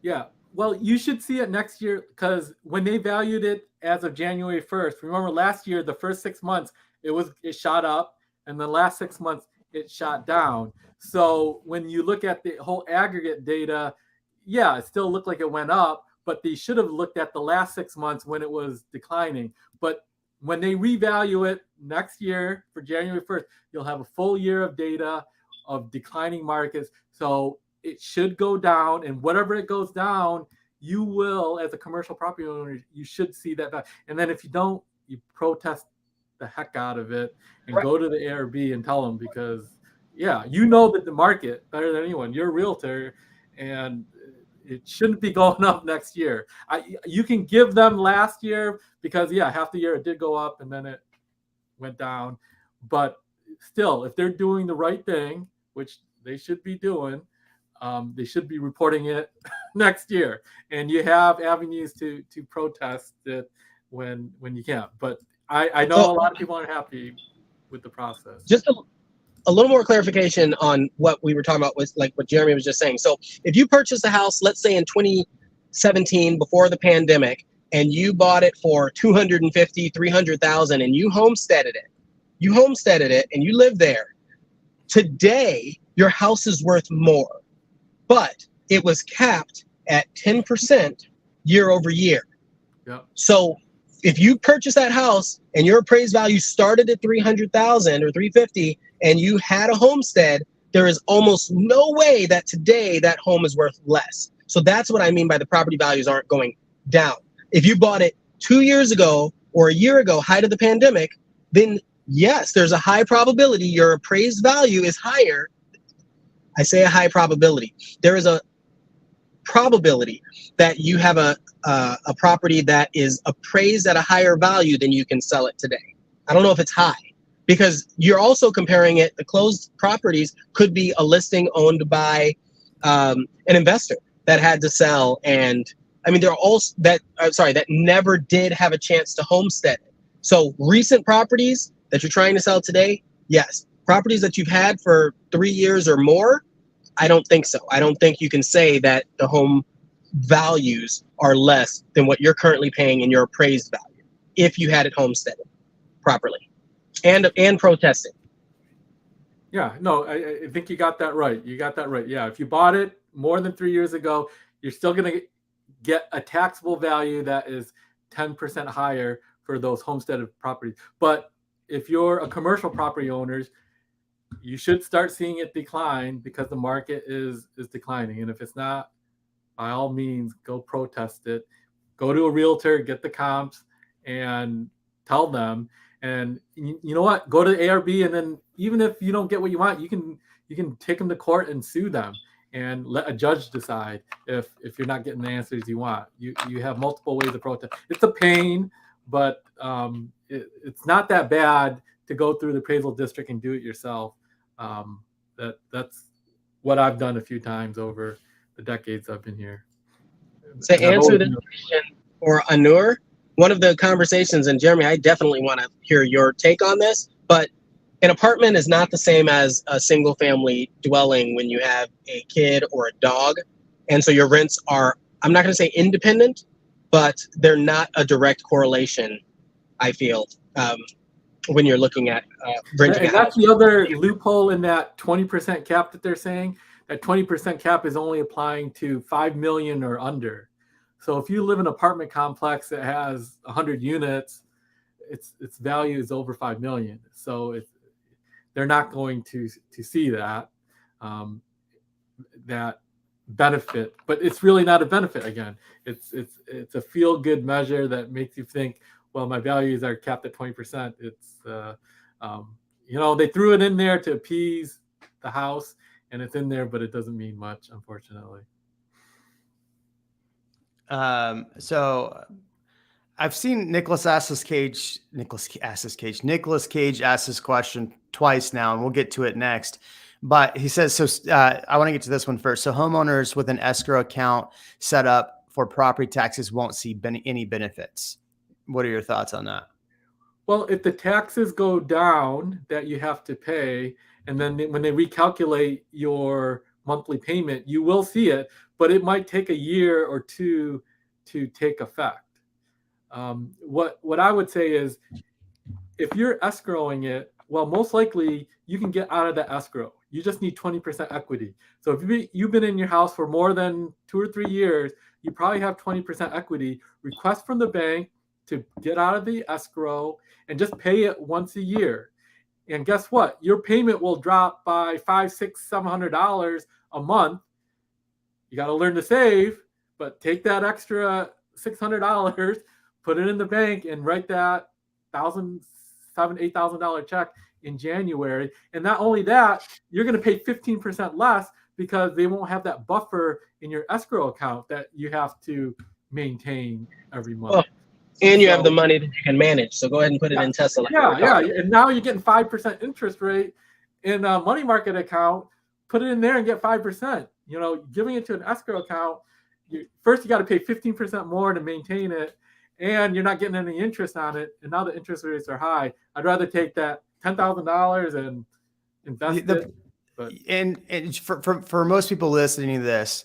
Yeah. Well, you should see it next year, because when they valued it as of January 1st, remember last year, the first 6 months, it shot up, and the last 6 months it shot down. So when you look at the whole aggregate data, yeah, it still looked like it went up, but they should have looked at the last 6 months when it was declining. But when they revalue it next year for January 1st, you'll have a full year of data of declining markets. So it should go down, and whatever it goes down, you will, as a commercial property owner, you should see that back. And then if you don't, you protest the heck out of it and go to the ARB and tell them, because yeah, that the market better than anyone. You're a realtor, and it shouldn't be going up next year. You can give them last year, because yeah, half the year it did go up and then it went down. But still, if they're doing the right thing, which they should be doing, they should be reporting it next year. And you have avenues to protest it when you can't. But I know a lot of people aren't happy with the process. Just a little more clarification on what we were talking about, was like what Jeremy was just saying. So if you purchase a house, let's say in 2017, before the pandemic, and you bought it for 250, 300,000, and you homesteaded it and you live there, today your house is worth more, but it was capped at 10% year over year. Yeah. So if you purchase that house and your appraised value started at 300,000 or 350, and you had a homestead, there is almost no way that today that home is worth less. So that's what I mean by the property values aren't going down. If you bought it 2 years ago or a year ago, height of the pandemic, then yes, there's a high probability your appraised value is higher. I say a high probability. There is a probability that you have a property that is appraised at a higher value than you can sell it today. I don't know if it's high, because you're also comparing it, the closed properties could be a listing owned by an investor that had to sell. And I mean, they're all that never did have a chance to homestead it. So recent properties that you're trying to sell today, yes. Properties that you've had for 3 years or more, I don't think so. I don't think you can say that the home values are less than what you're currently paying in your appraised value if you had it homesteaded properly and protested. Yeah, no, I think you got that right. Yeah, if you bought it more than 3 years ago, you're still going to get a taxable value that is 10% higher for those homesteaded properties. But if you're a commercial property owner, you should start seeing it decline because the market is declining. And if it's not, by all means, go protest it. Go to a realtor, get the comps, and tell them. And you know what? Go to ARB, and then even if you don't get what you want, you can take them to court and sue them, and let a judge decide if you're not getting the answers you want. You have multiple ways to protest. It's a pain, but it's not that bad to go through the appraisal district and do it yourself. That's what I've done a few times over the decades I've been here. To answer this question for Anur, one of the conversations, and Jeremy, I definitely want to hear your take on this, but an apartment is not the same as a single family dwelling when you have a kid or a dog. And so your rents are, I'm not going to say independent, but they're not a direct correlation, I feel, when you're looking at renting. And that's the other loophole in that 20% cap that they're saying. That 20% cap is only applying to 5 million or under. So if you live in an apartment complex that has 100 units, its value is over 5 million. So they're not going to see that that benefit, but it's really not a benefit. Again, it's a feel good measure that makes you think, well, my values are capped at 20%. It's they threw it in there to appease the house, and it's in there, but it doesn't mean much, unfortunately. So I've seen Nicholas Cage ask this question twice now, and we'll get to it next. But he says, I want to get to this one first. So homeowners with an escrow account set up for property taxes won't see any benefits. What are your thoughts on that? Well, if the taxes go down that you have to pay, and then when they recalculate your monthly payment, you will see it, but it might take a year or two to take effect. What I would say is, if you're escrowing it, well, most likely you can get out of the escrow. You just need 20% equity. So if you've been in your house for more than 2 or 3 years, you probably have 20% equity. Request from the bank to get out of the escrow and just pay it once a year. And guess what? Your payment will drop by $500, $600, $700 a month. You got to learn to save, but take that extra $600, put it in the bank, and write that $7,000, $8,000 check in January. And not only that, you're going to pay 15% less because they won't have that buffer in your escrow account that you have to maintain every month. Oh, and you have the money that you can manage. So go ahead and put it in Tesla. Yeah. And now you're getting 5% interest rate in a money market account. Put it in there and get 5%. Giving it to an escrow account, first you got to pay 15% more to maintain it, and you're not getting any interest on it. And now the interest rates are high. I'd rather take that $10,000 and invest it. But. And for most people listening to this,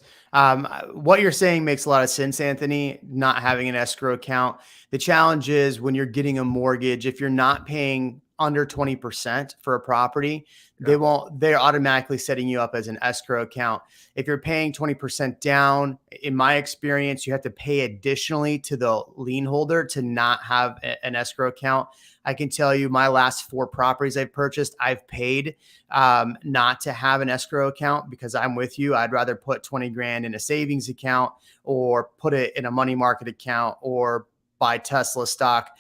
what you're saying makes a lot of sense, Anthony, not having an escrow account. The challenge is when you're getting a mortgage, if you're not paying under 20% for a property, they're automatically setting you up as an escrow account. If you're paying 20% down, in my experience, you have to pay additionally to the lien holder to not have an escrow account. I can tell you my last 4 properties I've purchased, I've paid not to have an escrow account because I'm with you. I'd rather put 20 grand in a savings account or put it in a money market account or buy Tesla stock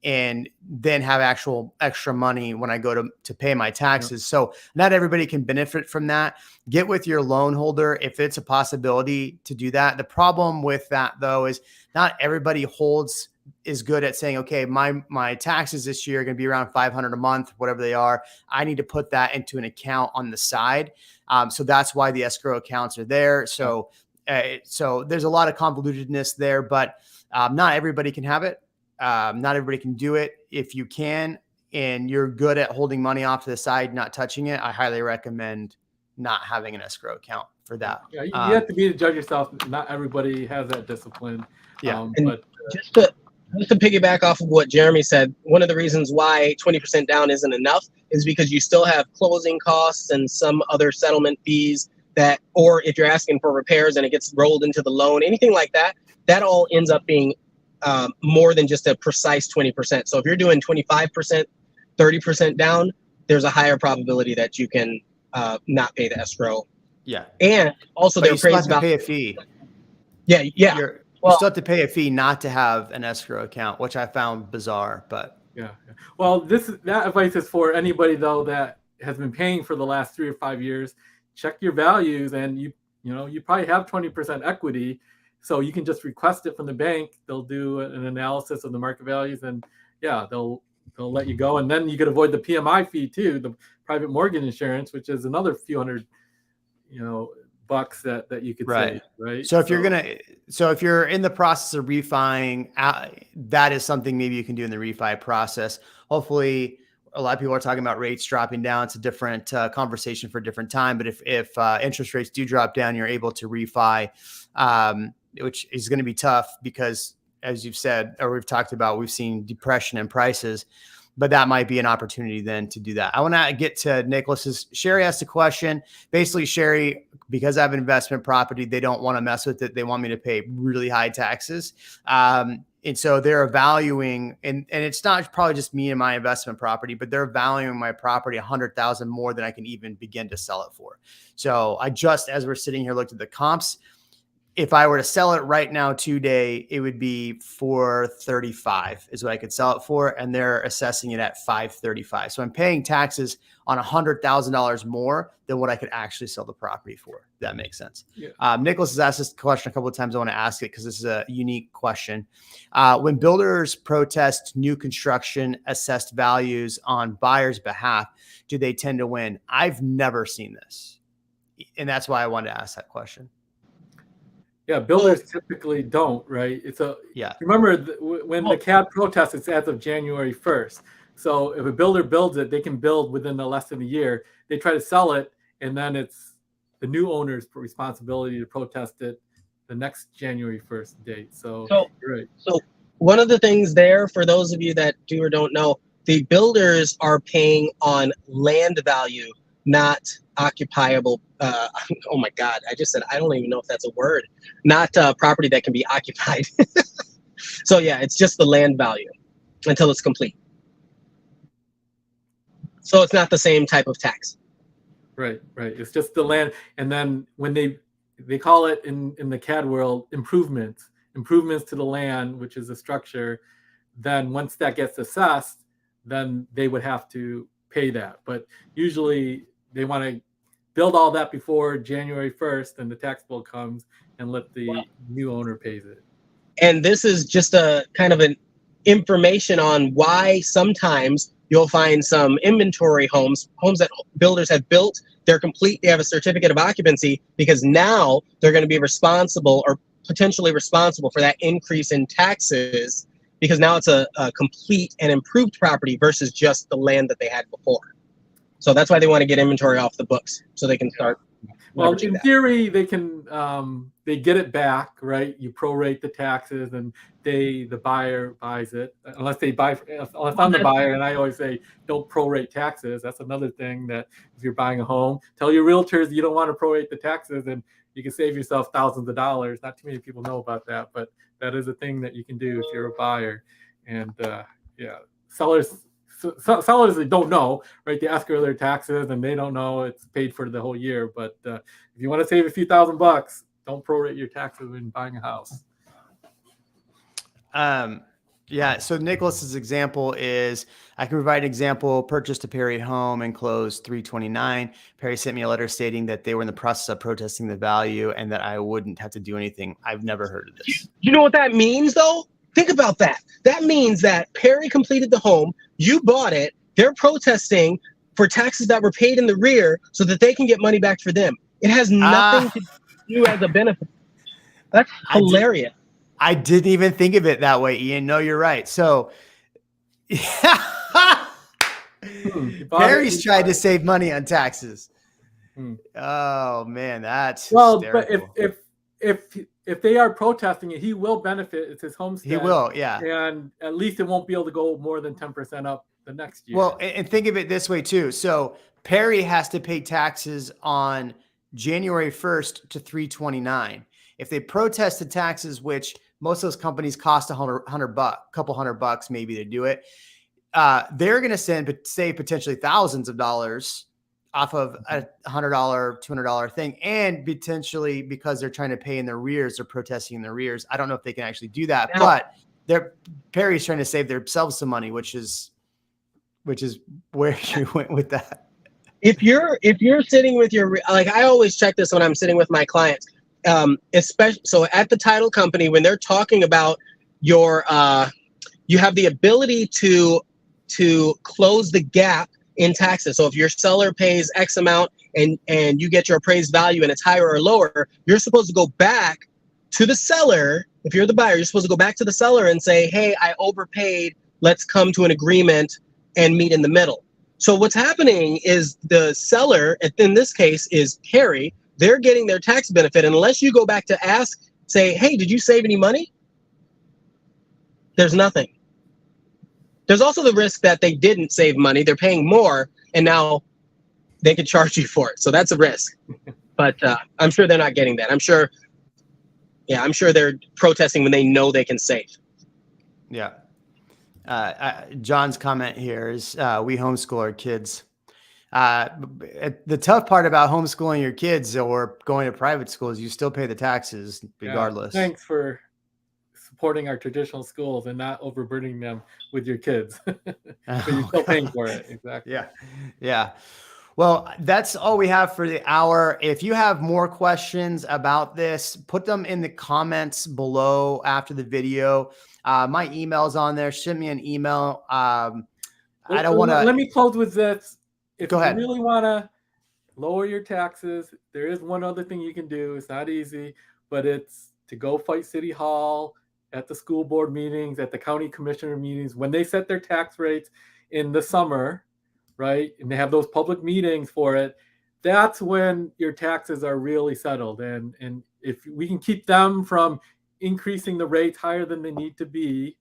and then have actual extra money when I go to pay my taxes. So not everybody can benefit from that. Get with your loan holder if it's a possibility to do that. The problem with that though is not everybody is good at saying, okay, my taxes this year are going to be around $500 a month, whatever they are. I need to put that into an account on the side. So that's why the escrow accounts are there. So there's a lot of convolutedness there, but not everybody can have it. Not everybody can do it. If you can, and you're good at holding money off to the side, not touching it, I highly recommend not having an escrow account for that. Yeah, you have to be the judge yourself. Not everybody has that discipline. Yeah. Just to piggyback off of what Jeremy said, one of the reasons why 20% down isn't enough is because you still have closing costs and some other settlement fees or if you're asking for repairs and it gets rolled into the loan, anything like that, that all ends up being more than just a precise 20%. So if you're doing 25%, 30% down, there's a higher probability that you can not pay the escrow. Yeah. And also But their you still have appraised to pay value. a fee. Yeah, yeah. You Well, still have to pay a fee not to have an escrow account, which I found bizarre, but Yeah. Well, that advice is for anybody though that has been paying for the last 3 or 5 years. Check your values, and you probably have 20% equity, so you can just request it from the bank. They'll do an analysis of the market values, and yeah, they'll let you go, and then you could avoid the PMI fee too, the private mortgage insurance, which is another few hundred, bucks that you could right. save, right? So if you're in the process of refining, that is something maybe you can do in the refi process. Hopefully, a lot of people are talking about rates dropping down. It's a different conversation for a different time. But if interest rates do drop down, you're able to refi, which is going to be tough because, as you've said, or we've talked about, we've seen depression in prices. But that might be an opportunity then to do that. I want to get to Nicholas's. Sherry asked a question. Basically, Sherry, because I have an investment property, they don't want to mess with it. They want me to pay really high taxes. And so they're valuing, and it's not probably just me and my investment property, but they're valuing my property $100,000 more than I can even begin to sell it for. So I just, as we're sitting here, looked at the comps. If I were to sell it right now today, it would be $435 is what I could sell it for. And they're assessing it at $535. So I'm paying taxes on $100,000 more than what I could actually sell the property for. That makes sense. Yeah. Nicholas has asked this question a couple of times. I want to ask it because this is a unique question. When builders protest new construction assessed values on buyers' behalf, do they tend to win? I've never seen this. And that's why I wanted to ask that question. Yeah, builders typically don't, right? Remember when the CAD protest, it's as of January 1st. So if a builder builds it, they can build within less than a year. They try to sell it, and then it's the new owner's responsibility to protest it the next January 1st date. So right. So one of the things there, for those of you that do or don't know, the builders are paying on land value, not occupiable. Oh my God, I just said, I don't even know if that's a word. Not property that can be occupied. So yeah, it's just the land value until it's complete. So it's not the same type of tax. Right. It's just the land. And then when they call it in the CAD world, improvements to the land, which is a structure, then once that gets assessed, then they would have to pay that. But usually they want to build all that before January 1st, and the tax bill comes and let the new owner pays it. And this is just a kind of an information on why sometimes you'll find some inventory homes that builders have built. They're complete. They have a certificate of occupancy because now they're going to be responsible or potentially responsible for that increase in taxes because now it's a complete and improved property versus just the land that they had before. So that's why they want to get inventory off the books so they can start. Well, in theory, they can they get it back, right? You prorate the taxes, and the buyer buys it, unless I'm the buyer, and I always say don't prorate taxes. That's another thing that if you're buying a home, tell your realtors you don't want to prorate the taxes, and you can save yourself thousands of dollars. Not too many people know about that, but that is a thing that you can do if you're a buyer. And sellers don't know, right? They escrow their taxes and they don't know it's paid for the whole year. But if you want to save a few $1,000, don't prorate your taxes when buying a house. So Nicholas's example is, I can provide an example: purchased a Perry home and closed 3/29. Perry sent me a letter stating that they were in the process of protesting the value and that I wouldn't have to do anything. I've never heard of this. You know what that means, though? Think about that. That means that Perry completed the home, you bought it, they're protesting for taxes that were paid in the rear so that they can get money back for them. It has nothing to do as a benefit. That's hilarious. I didn't even think of it that way, Ian. No, you're right. So Perry's tried to save money on taxes. Oh man, that's hysterical. But if they are protesting it, he will benefit. It's his homestead. He will, yeah. And at least it won't be able to go more than 10% up the next year. Well, and think of it this way too. So Perry has to pay taxes on January 1st to 3/29. If they protest the taxes, which most of those companies cost $100, couple $100 maybe to do it, they're going to save potentially thousands of dollars off of a $100, $200 thing. And potentially because they're trying to pay in their arrears, they're protesting in their arrears. I don't know if they can actually do that, but Perry's trying to save themselves some money, which is where you went with that. If you're sitting with your, like, I always check this when I'm sitting with my clients, especially so at the title company, when they're talking about your, you have the ability to close the gap in taxes. So if your seller pays X amount and you get your appraised value and it's higher or lower, you're supposed to go back to the seller. If you're the buyer, you're supposed to go back to the seller and say, hey, I overpaid. Let's come to an agreement and meet in the middle. So what's happening is the seller, in this case, is Perry. They're getting their tax benefit. And unless you go back to ask, say, hey, did you save any money? There's nothing. There's also the risk that they didn't save money. They're paying more, and now they could charge you for it. So that's a risk. But I'm sure they're not getting that. I'm sure they're protesting when they know they can save. Yeah. John's comment here is we homeschool our kids. The tough part about homeschooling your kids or going to private schools, you still pay the taxes regardless. Yeah, thanks for supporting our traditional schools and not overburdening them with your kids. But you're still paying for it. Exactly. Yeah. Yeah. Well, that's all we have for the hour. If you have more questions about this, put them in the comments below after the video. My email's on there. Send me an email. I don't want to. Let me close with this. If Go ahead. you really want to lower your taxes, there is one other thing you can do. It's not easy, but it's to go fight City Hall, at the school board meetings, at the county commissioner meetings, when they set their tax rates in the summer, right? And they have those public meetings for it. That's when your taxes are really settled. And if we can keep them from increasing the rates higher than they need to be,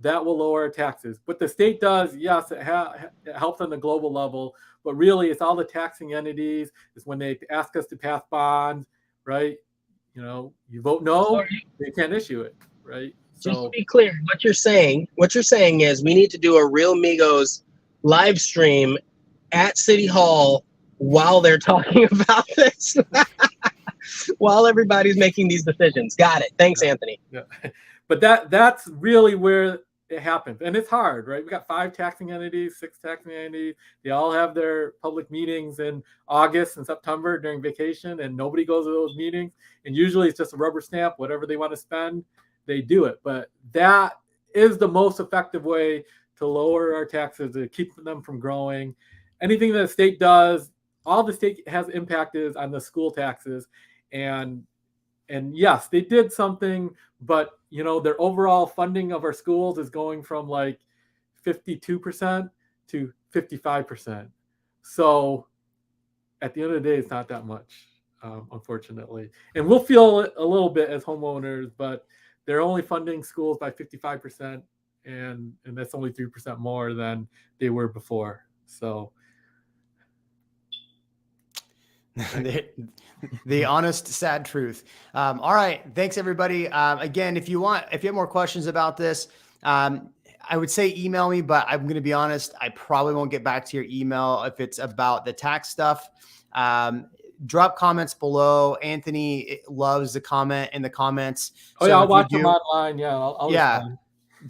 that will lower our taxes. What the state does, yes, it helps on the global level, but really it's all the taxing entities. It's when they ask us to pass bonds, right? You know, you vote no, they can't issue it, right? Just to be clear, what you're saying is we need to do a Real Migos live stream at City Hall while they're talking about this, while everybody's making these decisions. Got it. Thanks, Anthony. Yeah. But that's really where it happens. And it's hard, right? We got 5 taxing entities, 6 taxing entities. They all have their public meetings in August and September during vacation, and nobody goes to those meetings. And usually it's just a rubber stamp, whatever they want to spend, they do it. But that is the most effective way to lower our taxes, to keep them from growing. Anything that the state does, all the state has impact is on the school taxes. And yes, they did something, but you know, their overall funding of our schools is going from like 52% to 55%. So at the end of the day, it's not that much, unfortunately. And we'll feel it a little bit as homeowners, but they're only funding schools by 55%, and that's only 3% more than they were before. So the honest, sad truth. All right. Thanks, everybody. Again, if you have more questions about this, I would say email me, but I'm going to be honest, I probably won't get back to your email if it's about the tax stuff. Drop comments below. Anthony loves the comment in the comments. Oh, so yeah, I'll watch them online. Yeah. I'll respond.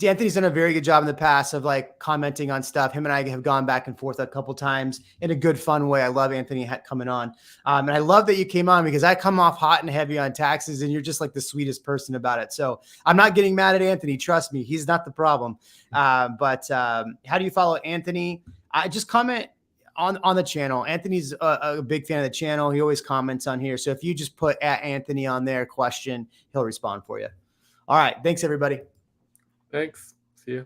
Anthony's done a very good job in the past of like commenting on stuff. Him and I have gone back and forth a couple times in a good, fun way. I love Anthony coming on. And I love that you came on because I come off hot and heavy on taxes and you're just like the sweetest person about it. So I'm not getting mad at Anthony. Trust me. He's not the problem. But how do you follow Anthony? I just comment on the channel. Anthony's a big fan of the channel. He always comments on here. So if you just put at Anthony on there question, he'll respond for you. All right. Thanks, everybody. Thanks. See you.